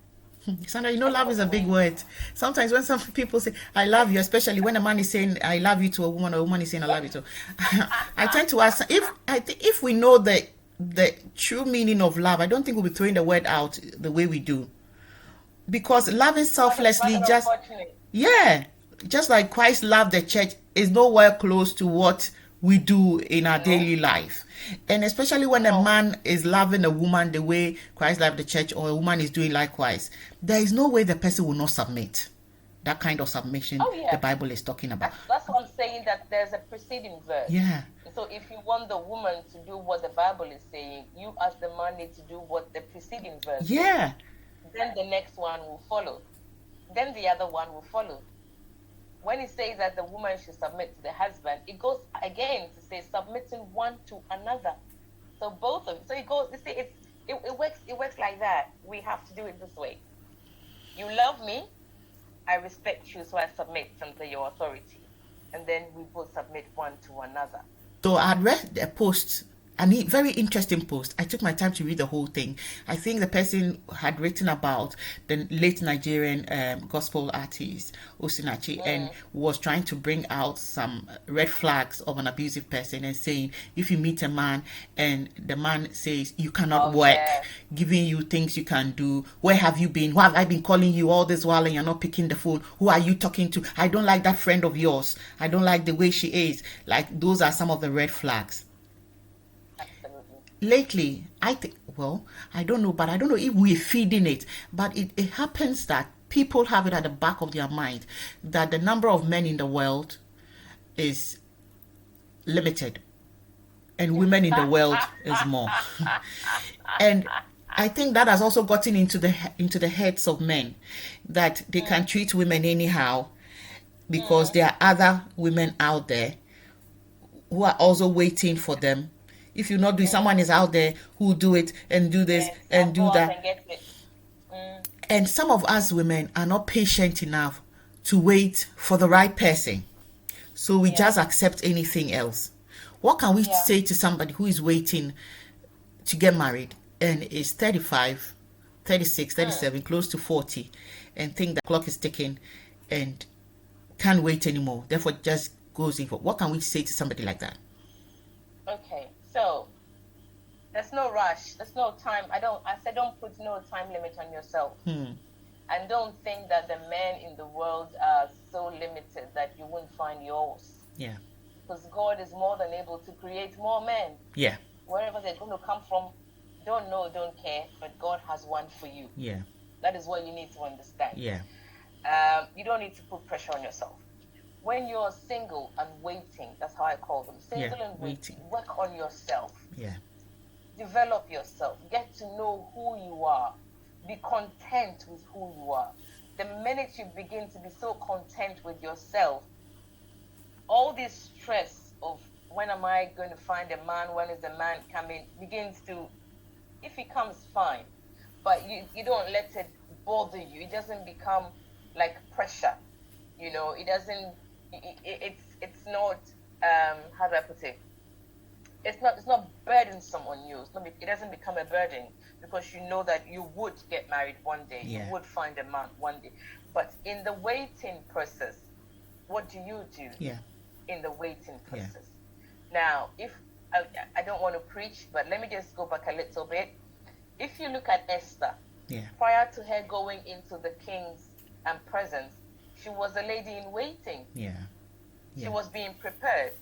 Speaker 2: Sandra, love is a big word. Sometimes when some people say, I love you, especially when a man is saying, I love you to a woman, or a woman is saying, I love you to I tend to ask, if we know the true meaning of love, I don't think we'll be throwing the word out the way we do. Because loving selflessly just like Christ loved the church is nowhere close to what we do in our daily life. And especially when a man is loving a woman the way Christ loved the church, or a woman is doing likewise, there is no way the person will not submit. That kind of submission the Bible is talking about.
Speaker 1: That's what I'm saying, that there's a preceding verse.
Speaker 2: Yeah.
Speaker 1: So if you want the woman to do what the Bible is saying, you as the man need to do what the preceding verse says. Then the next one will follow. Then the other one will follow. When it says that the woman should submit to the husband, it goes again to say submitting one to another. So both of them. So it goes. You see, it works. It works like that. We have to do it this way. You love me, I respect you, so I submit under your authority, and then we both submit one to another.
Speaker 2: So I read a post. A very interesting post. I took my time to read the whole thing. I think the person had written about the late Nigerian gospel artist Osinachi and was trying to bring out some red flags of an abusive person and saying, if you meet a man and the man says you cannot work, giving you things you can do, where have you been? Why have I been calling you all this while and you're not picking the phone? Who are you talking to? I don't like that friend of yours. I don't like the way she is. Like, those are some of the red flags. Lately, I think, I don't know if we're feeding it, but it happens that people have it at the back of their mind that the number of men in the world is limited and women in the world is more. And I think that has also gotten into the heads of men, that they can treat women anyhow because there are other women out there who are also waiting for them. If you're not doing, someone is out there who will do it and do this and do that. And some of us women are not patient enough to wait for the right person. So we just accept anything else. What can we say to somebody who is waiting to get married and is 35, 36, 37, close to 40, and think the clock is ticking and can't wait anymore, therefore just goes in for? What can we say to somebody like that?
Speaker 1: Okay. So there's no rush. There's no time. I said don't put no time limit on yourself. And don't think that the men in the world are so limited that you won't find yours.
Speaker 2: Yeah.
Speaker 1: because God is more than able to create more men.
Speaker 2: Yeah.
Speaker 1: Wherever they're going to come from, don't know, don't care, but God has one for you.
Speaker 2: Yeah.
Speaker 1: That is what you need to understand.
Speaker 2: Yeah.
Speaker 1: You don't need to put pressure on yourself. When you're single and waiting, that's how I call them, single and waiting, work on yourself.
Speaker 2: Yeah.
Speaker 1: Develop yourself. Get to know who you are. Be content with who you are. The minute you begin to be so content with yourself, all this stress of when am I going to find a man, when is the man coming, begins to, if he comes, fine. But you don't let it bother you. It doesn't become like pressure. You know, it doesn't, it's not, how do I put it? It's not burdensome on you. It doesn't become a burden because you know that you would get married one day.
Speaker 2: Yeah.
Speaker 1: You would find a man one day. But in the waiting process, what do you do?
Speaker 2: Yeah.
Speaker 1: In the waiting process. Now, if I don't want to preach, but let me just go back a little bit. If you look at Esther, prior to her going into the king's presence, she was a lady in waiting.
Speaker 2: Yeah.
Speaker 1: She was being prepared.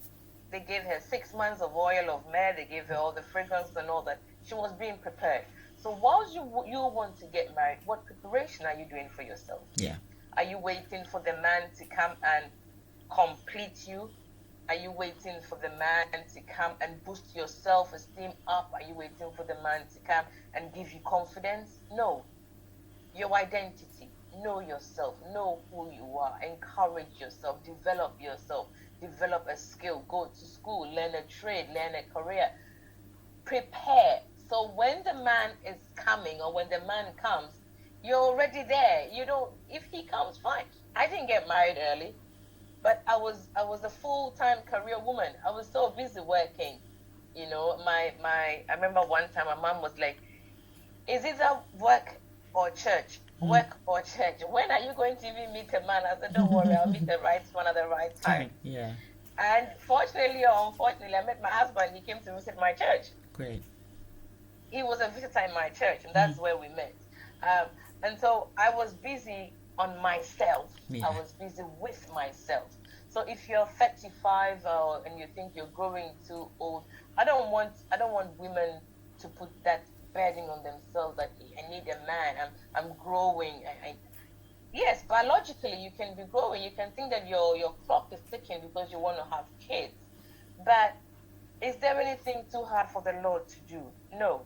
Speaker 1: They gave her 6 months of oil of myrrh. They gave her all the fragrance and all that. She was being prepared. So whilst you want to get married, what preparation are you doing for yourself?
Speaker 2: Yeah.
Speaker 1: Are you waiting for the man to come and complete you? Are you waiting for the man to come and boost your self-esteem up? Are you waiting for the man to come and give you confidence? No. Your identity. Know yourself. Know who you are. Encourage yourself. Develop yourself. Develop a skill. Go to school. Learn a trade. Learn a career. Prepare. So when the man is coming or when the man comes, you're already there. You don't, if he comes, fine. I didn't get married early. But I was a full-time career woman. I was so busy working. You know, I remember one time my mom was like, is it a work or church? Work or church? When are you going to even meet a man? I said, don't worry, I'll meet the right one at the right time.
Speaker 2: Yeah.
Speaker 1: And fortunately or unfortunately, I met my husband. He came to visit my church.
Speaker 2: Great.
Speaker 1: He was a visitor in my church, and that's where we met. And so I was busy on myself.
Speaker 2: Yeah.
Speaker 1: I was busy with myself. So if you're 35 and you think you're growing too old, I don't want women to put that burden on themselves that I need a man. I'm growing. Yes, biologically you can be growing. You can think that your clock is ticking because you want to have kids. But is there anything too hard for the Lord to do? No.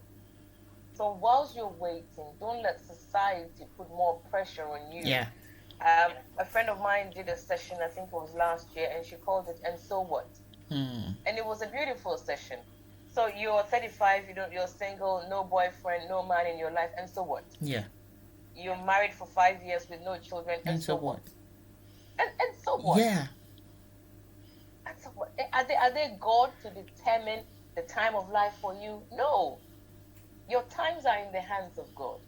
Speaker 1: So whilst you're waiting, don't let society put more pressure on you.
Speaker 2: Yeah.
Speaker 1: A friend of mine did a session, I think it was last year, and she called it "And So What?" And it was a beautiful session. So you're 35, you're single, no boyfriend, no man in your life, and so what?
Speaker 2: Yeah.
Speaker 1: You're married for 5 years with no children, and so what? And so what?
Speaker 2: Yeah.
Speaker 1: And so what? Are they God to determine the time of life for you? No. Your times are in the hands of God.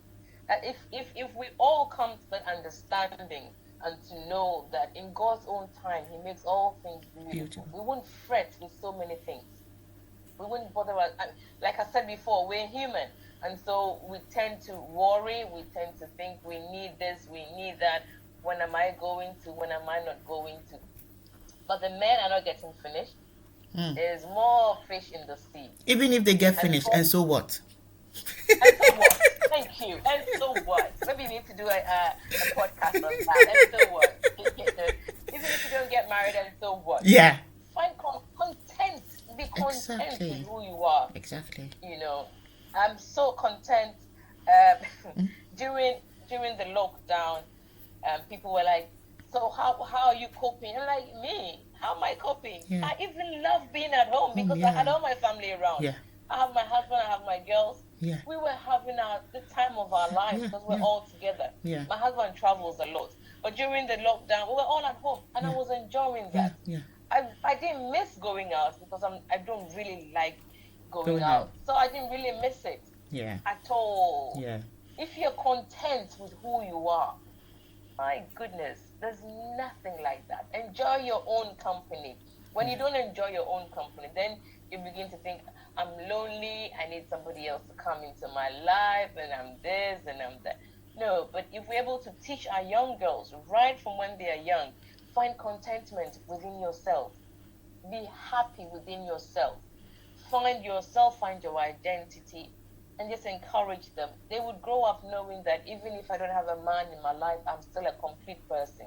Speaker 1: If we all come to that understanding and to know that in God's own time, He makes all things beautiful. We wouldn't fret with so many things. We wouldn't bother. Like I said before, we're human. And so we tend to worry. We tend to think we need this, we need that. When am I going to? When am I not going to? But the men are not getting finished. There's more fish in the sea.
Speaker 2: Even if they get finished, and so what?
Speaker 1: And so what? Thank you. And so what? Maybe you need to do a podcast on that. And so what? Even if you don't get married, and so what?
Speaker 2: Yeah.
Speaker 1: Find content. Be content with who you are.
Speaker 2: Exactly.
Speaker 1: You know, I'm so content. During the lockdown, people were like, "So how are you coping?" I'm like, "Me? How am I coping?
Speaker 2: Yeah.
Speaker 1: I even love being at home because I had all my family around.
Speaker 2: Yeah.
Speaker 1: I have my husband, I have my girls.
Speaker 2: Yeah.
Speaker 1: We were having the time of our lives because we're all together.
Speaker 2: Yeah.
Speaker 1: My husband travels a lot, but during the lockdown, we were all at home, and I was enjoying that.
Speaker 2: Yeah.
Speaker 1: I didn't miss going out because I don't really like going out, so I didn't really miss it.
Speaker 2: Yeah.
Speaker 1: At all.
Speaker 2: Yeah.
Speaker 1: If you're content with who you are, my goodness, there's nothing like that. Enjoy your own company. When you don't enjoy your own company, then you begin to think, I'm lonely, I need somebody else to come into my life, and I'm this and I'm that. No, but if we're able to teach our young girls right from when they are young, find contentment within yourself. be happy within yourself. Find yourself, find your identity, and just encourage them. They would grow up knowing that even if I don't have a man in my life, I'm still a complete person.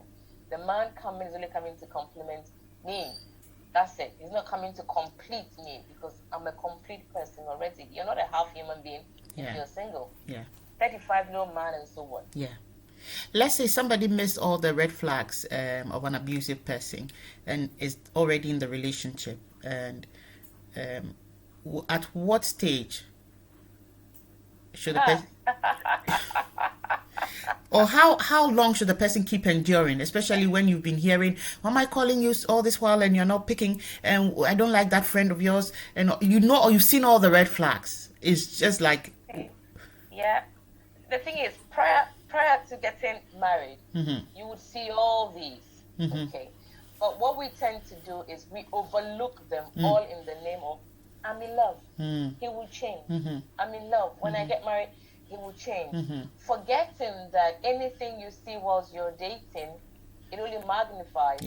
Speaker 1: The man coming is only coming to complement me. That's it. He's not coming to complete me because I'm a complete person already. You're not a half human being if you're single. 35, no man, and so what?
Speaker 2: Let's say somebody missed all the red flags of an abusive person and is already in the relationship. And at what stage should the person... or how long should the person keep enduring, especially when you've been hearing, why am I calling you all this while and you're not picking, and I don't like that friend of yours, and or you've seen all the red flags. It's just like...
Speaker 1: Yeah. The thing is, prior to getting married, you would see all these, okay? But what we tend to do is we overlook them all in the name of, I'm in love. He will change. I'm in love. When I get married, he will change. Forgetting that anything you see whilst you're dating, it only magnifies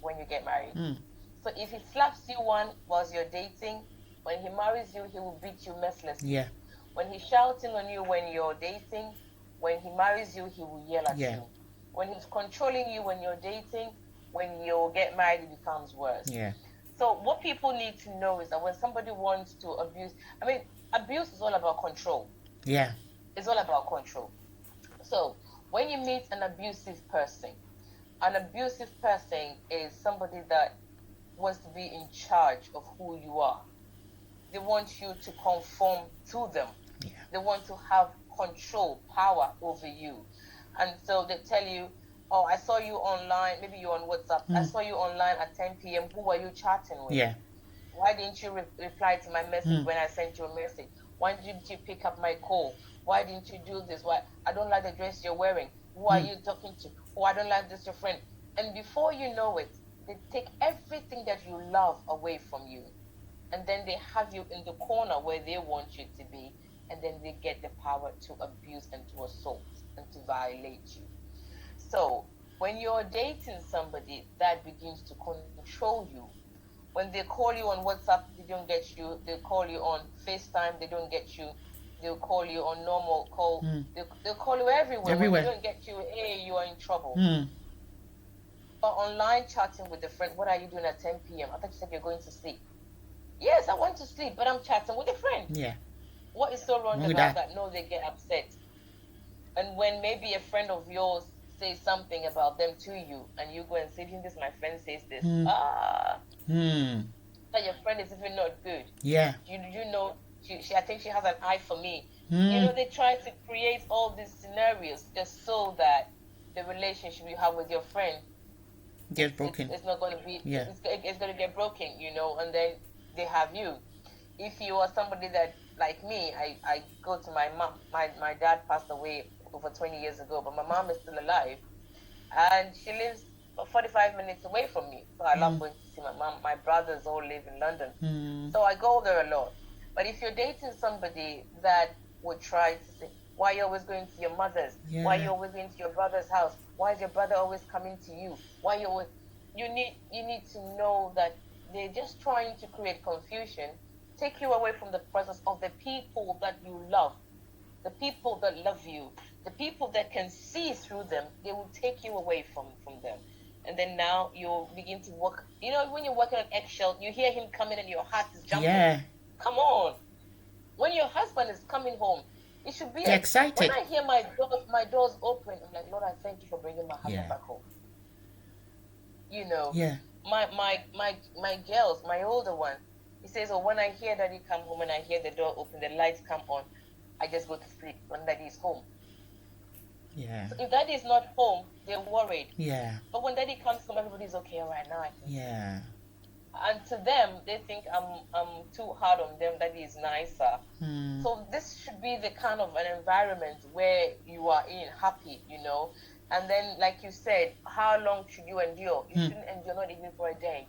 Speaker 1: when you get married. So if he slaps you one whilst you're dating, when he marries you, he will beat you mercilessly. When he's shouting on you when you're dating, when he marries you, he will yell at you. When he's controlling you when you're dating, when you get married, it becomes worse. So what people need to know is that when somebody wants to abuse, abuse is all about control. It's all about control. So when you meet an abusive person is somebody that wants to be in charge of who you are. They want you to conform to them. They want to have control, power over you. And so they tell you, oh, I saw you online, maybe you're on WhatsApp, I saw you online at 10 p.m. Who were you chatting with? Why didn't you reply to my message when I sent you a message? Why didn't you pick up my call? Why didn't you do this? Why? I don't like the dress you're wearing. Who are you talking to? Oh, I don't like this, your friend. And before you know it, they take everything that you love away from you. And then they have you in the corner where they want you to be. And then they get the power to abuse and to assault and to violate you. So when you're dating somebody, that begins to control you. When they call you on WhatsApp, they don't get you. They call you on FaceTime, they don't get you. They'll call you on normal call. They'll call you everywhere. When they don't get you, hey, you are in trouble. But online chatting with a friend, what are you doing at 10 p.m.? I thought you said you're going to sleep. Yes, I want to sleep, but I'm chatting with a friend. What is so wrong about that? No, they get upset. And when maybe a friend of yours says something about them to you, and you go and say, this my friend says this. That your friend is even not good. You know, I think she has an eye for me. You know, they try to create all these scenarios just so that the relationship you have with your friend
Speaker 2: gets broken.
Speaker 1: It's not going to be, it's going to get broken, you know, and then they have you. If you are somebody that, like me, I go to my mom. My dad passed away over 20 years ago, but my mom is still alive. And she lives 45 minutes away from me. So I love going to see my mom. My brothers all live in London. So I go there a lot. But if you're dating somebody that would try to say, why are you always going to your mother's? Why are you always going to your brother's house? Why is your brother always coming to you? You need to know that they're just trying to create confusion, take you away from the presence of the people that you love, the people that love you, the people that can see through them. They will take you away from them. And then now you'll begin to work. You know, when you're working on eggshell, you hear him coming and your heart is jumping. Come on. When your husband is coming home, it should be
Speaker 2: excited.
Speaker 1: When I hear my doors open, I'm like, Lord, I thank you for bringing my husband back home. You know, my girls, my older one, he says, oh, when I hear Daddy come home and I hear the door open, the lights come on, I just go to sleep when Daddy is home. So if Daddy is not home, they're worried. But when Daddy comes home, everybody's okay. All right, now I can. And to them, they think I'm too hard on them. Daddy is nicer. So this should be the kind of an environment where you are happy, you know. And then, like you said, how long should you endure? You shouldn't endure not even for a day.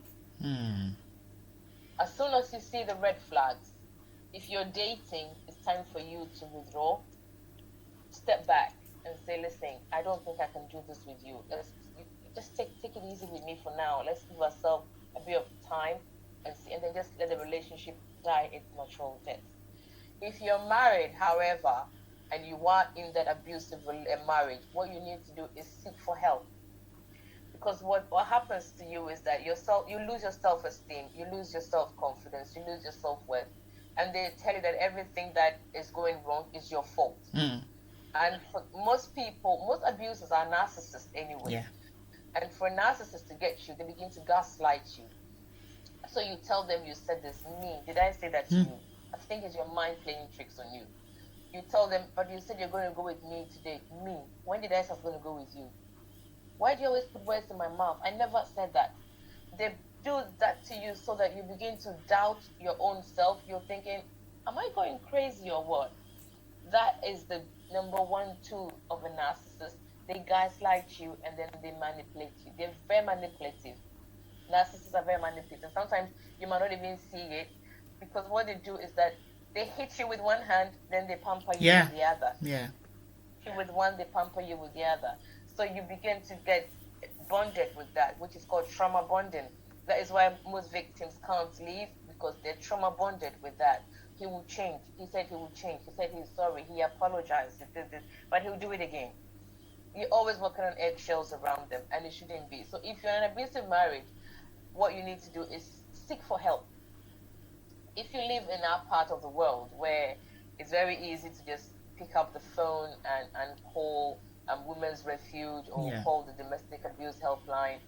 Speaker 1: As soon as you see the red flags, if you're dating, it's time for you to withdraw. Step back and say, listen, I don't think I can do this with you. Just take it easy with me for now. Let's give ourselves a bit of time. and then just let the relationship die its natural death. If you're married, however, and you are in that abusive marriage, what you need to do is seek for help. Because what happens to you is that you lose your self-esteem, you lose your self-confidence, you lose your self-worth, and they tell you that everything that is going wrong is your fault. And for most people, most abusers are narcissists anyway.
Speaker 2: Yeah.
Speaker 1: And for a narcissist to get you, they begin to gaslight you. So you tell them, you said this, me, did I say that to you? I think it's your mind playing tricks on you. You tell them, but you said you're going to go with me today. Me, when did I say I was going to go with you? Why do you always put words in my mouth? I never said that. They do that to you so that you begin to doubt your own self. You're thinking, am I going crazy or what? That is the number one tool of a narcissist. They gaslight you and then they manipulate you. They're very manipulative. Narcissists are very manipulative. Sometimes you might not even see it, because what they do is that they hit you with one hand, then they pamper you with the other.
Speaker 2: Yeah.
Speaker 1: Hit you with one, they pamper you with the other. So you begin to get bonded with that, which is called trauma bonding. That is why most victims can't leave, because they're trauma bonded with that. He will change. He said he will change. He said he's sorry. He apologized. He did this, but he'll do it again. You're always walking on eggshells around them, and it shouldn't be. So if you're in an abusive marriage, what you need to do is seek for help. If you live in our part of the world where it's very easy to just pick up the phone and call Women's Refuge or call the domestic abuse helpline,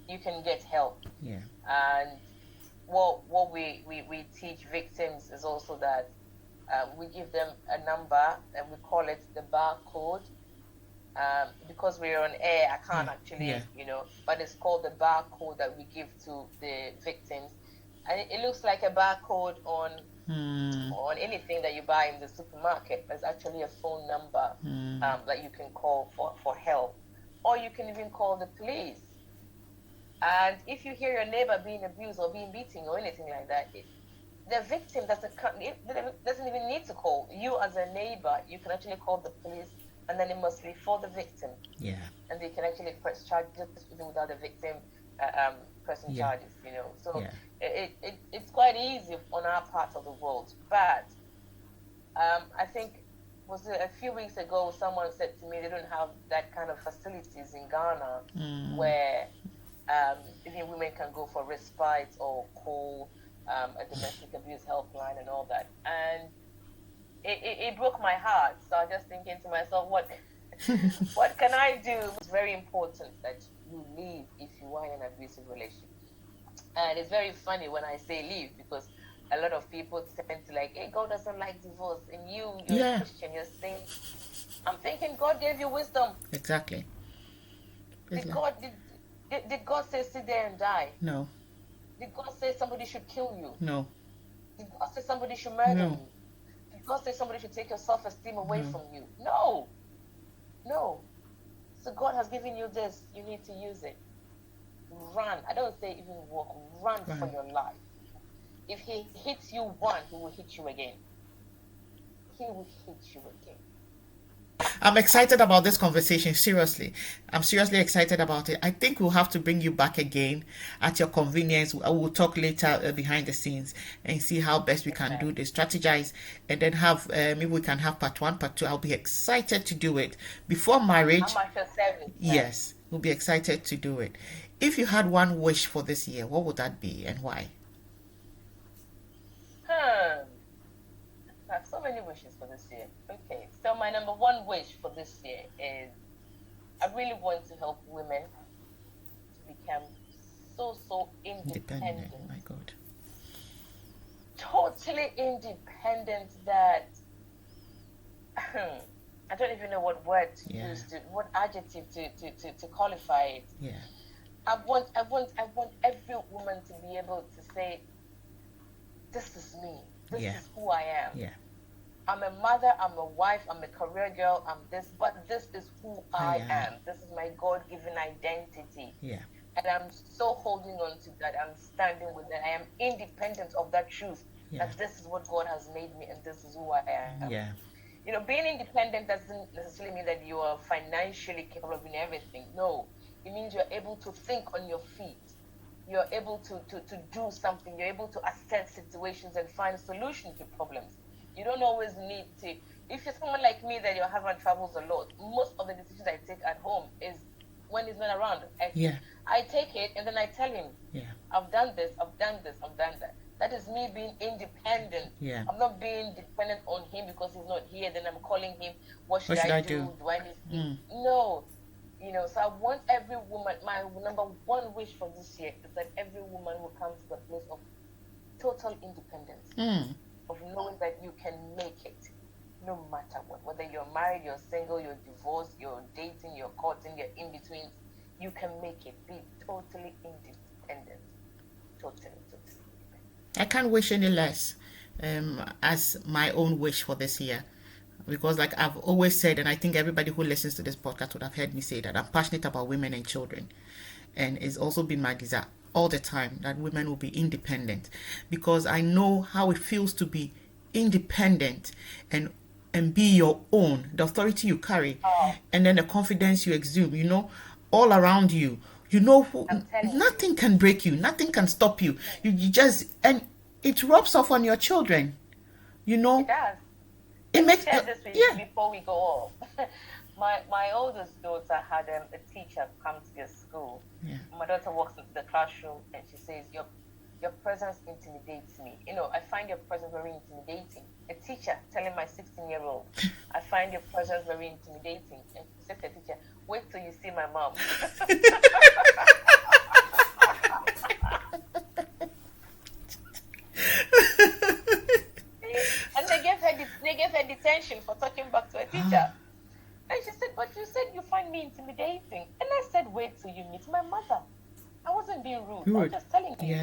Speaker 1: you can get help.
Speaker 2: Yeah.
Speaker 1: And what we teach victims is also that we give them a number and we call it the barcode. Because we're on air, I can't actually, but it's called the barcode that we give to the victims. And it looks like a barcode on anything that you buy in the supermarket, but it's actually a phone number that you can call for help. Or you can even call the police. And if you hear your neighbor being abused or being beaten or anything like that, the victim doesn't even need to call. You as a neighbor, you can actually call the police, and then it must be for the victim.
Speaker 2: Yeah.
Speaker 1: And they can actually press charges even without the victim pressing charges, So it's quite easy on our part of the world. But I think, was it a few weeks ago, someone said to me they don't have that kind of facilities in Ghana where even women can go for respite or call a domestic abuse helpline and all that. And it broke my heart. So I was just thinking to myself, what can I do? It's very important that you leave if you are in an abusive relationship. And it's very funny when I say leave, because a lot of people tend to like, hey, God doesn't like divorce, and you're a Christian, you're saying, I'm thinking God gave you wisdom.
Speaker 2: Exactly.
Speaker 1: Did God say sit there and die?
Speaker 2: No.
Speaker 1: Did God say somebody should kill you?
Speaker 2: No.
Speaker 1: Did God say somebody should murder you? Did God say somebody should take your self-esteem away from you? No. So God has given you this. You need to use it. Run. I don't say even walk. Run for your life. If he hits you once, he will hit you again. He will hit you again.
Speaker 2: I'm excited about this conversation, seriously. I'm seriously excited about it. I think we'll have to bring you back again at your convenience. We'll talk later behind the scenes and see how best we can do this, strategize, and then have, maybe we can have part 1, part 2. I'll be excited to do it. Before marriage,
Speaker 1: how much your service?
Speaker 2: Yes, we'll be excited to do it. If you had one wish for this year, what would that be and why?
Speaker 1: I have so many wishes for this year. Okay, so my number one wish for this year is I really want to help women to become so independent.
Speaker 2: Oh my God.
Speaker 1: Totally independent that I don't even know what word to use, what adjective to qualify it.
Speaker 2: Yeah.
Speaker 1: I want every woman to be able to say, this is me. This is who I am.
Speaker 2: Yeah.
Speaker 1: I'm a mother, I'm a wife, I'm a career girl, I'm this, but this is who I am. This is my God-given identity.
Speaker 2: Yeah.
Speaker 1: And I'm so holding on to that. I'm standing with that. I am independent of that truth. That this is what God has made me and this is who I am.
Speaker 2: Yeah.
Speaker 1: Being independent doesn't necessarily mean that you are financially capable of doing everything. No. It means you're able to think on your feet. you're able to do something. You're able to assess situations and find solutions to problems. You don't always need to. If you're someone like me that your husband travels a lot, most of the decisions I take at home is when he's not around. I take it and then I tell him, I've done this, I've done this, I've done that. That is me being independent. I'm not being dependent on him because he's not here. Then I'm calling him, what should I do? Do I need to? No. So I want every woman, my number one wish for this year is that every woman will come to the place of total independence, of knowing that you can make it no matter what. Whether you're married, you're single, you're divorced, you're dating, you're courting, you're in between, you can make it. Be totally independent. Totally independent.
Speaker 2: I can't wish any less as my own wish for this year. Because like I've always said, and I think everybody who listens to this podcast would have heard me say that I'm passionate about women and children. And it's also been my desire all the time that women will be independent. Because I know how it feels to be independent and be your own, the authority you carry, and then the confidence you exude, all around you. Nothing can break you, nothing can stop you. You just, and it rubs off on your children.
Speaker 1: It does.
Speaker 2: It makes
Speaker 1: this before we go off. My oldest daughter had a teacher come to their school. My daughter walks into the classroom and she says, your presence intimidates me. I find your presence very intimidating. A teacher telling my 16-year-old, I find your presence very intimidating. And she said to the teacher, wait till you see my mom. And they gave her detention for talking back to a teacher. And she said, but you said you find me intimidating. And I said, wait till you meet my mother. I wasn't being rude. I was just telling you.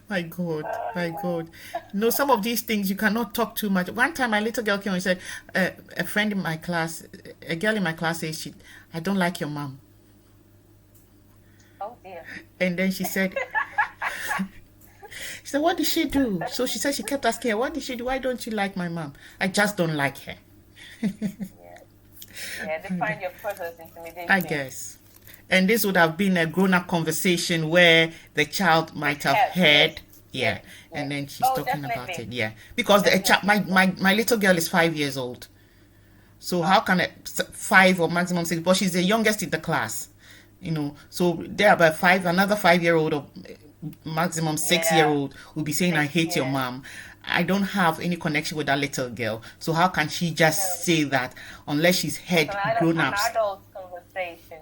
Speaker 2: My God. Some of these things you cannot talk too much. One time my little girl came and said, a friend in my class, a girl in my class says, I don't like your mom.
Speaker 1: Oh dear.
Speaker 2: And then she said, what did she do? So she said she kept asking her, what did she do? Why don't you like my mom? I just don't like her.
Speaker 1: They find your presence intimidating.
Speaker 2: I guess. And this would have been a grown-up conversation where the child might have heard. And then she's talking about it. Because my little girl is 5 years old. So how can 5 or maximum 6? But she's the youngest in the class. So there are about another 5-year-old or maximum 6-year-old will be saying, I hate your mom. I don't have any connection with that little girl. So how can she just say that unless she's heard grown-ups?
Speaker 1: An adult conversation,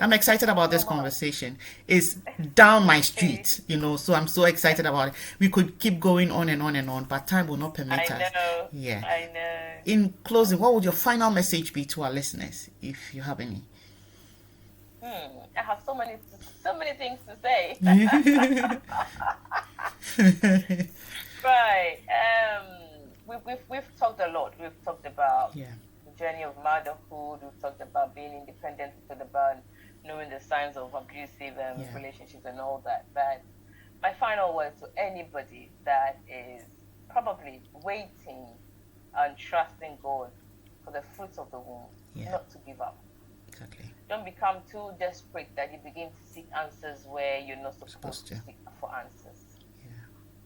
Speaker 2: I'm excited about this conversation. It's down my street, so I'm so excited about it. We could keep going on and on and on, but time will not permit us.
Speaker 1: I know.
Speaker 2: In closing, what would your final message be to our listeners, if you have any?
Speaker 1: I have so many things to say. Right. We've talked a lot. We've talked about the journey of motherhood. We've talked about being independent. We've talked about knowing the signs of abusive relationships and all that. But my final word to anybody that is probably waiting and trusting God for the fruits of the womb, not to give up.
Speaker 2: Exactly.
Speaker 1: Don't become too desperate that you begin to seek answers where you're not supposed to seek for answers.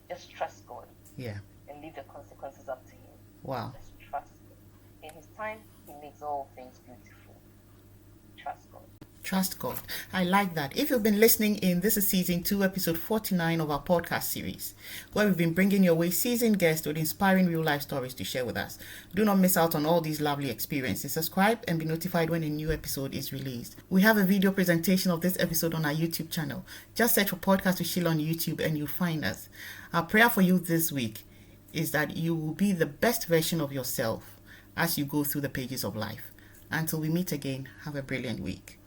Speaker 1: Just trust God. And leave the consequences up to Him.
Speaker 2: Wow.
Speaker 1: Just trust Him. In His time, He makes all things beautiful. Trust God.
Speaker 2: Trust God. I like that. If you've been listening in, this is season 2, episode 49 of our podcast series, where we've been bringing your way seasoned guests with inspiring real life stories to share with us. Do not miss out on all these lovely experiences. Subscribe and be notified when a new episode is released. We have a video presentation of this episode on our YouTube channel. Just search for Podcast with Sheila on YouTube and you'll find us. Our prayer for you this week is that you will be the best version of yourself as you go through the pages of life. Until we meet again, have a brilliant week.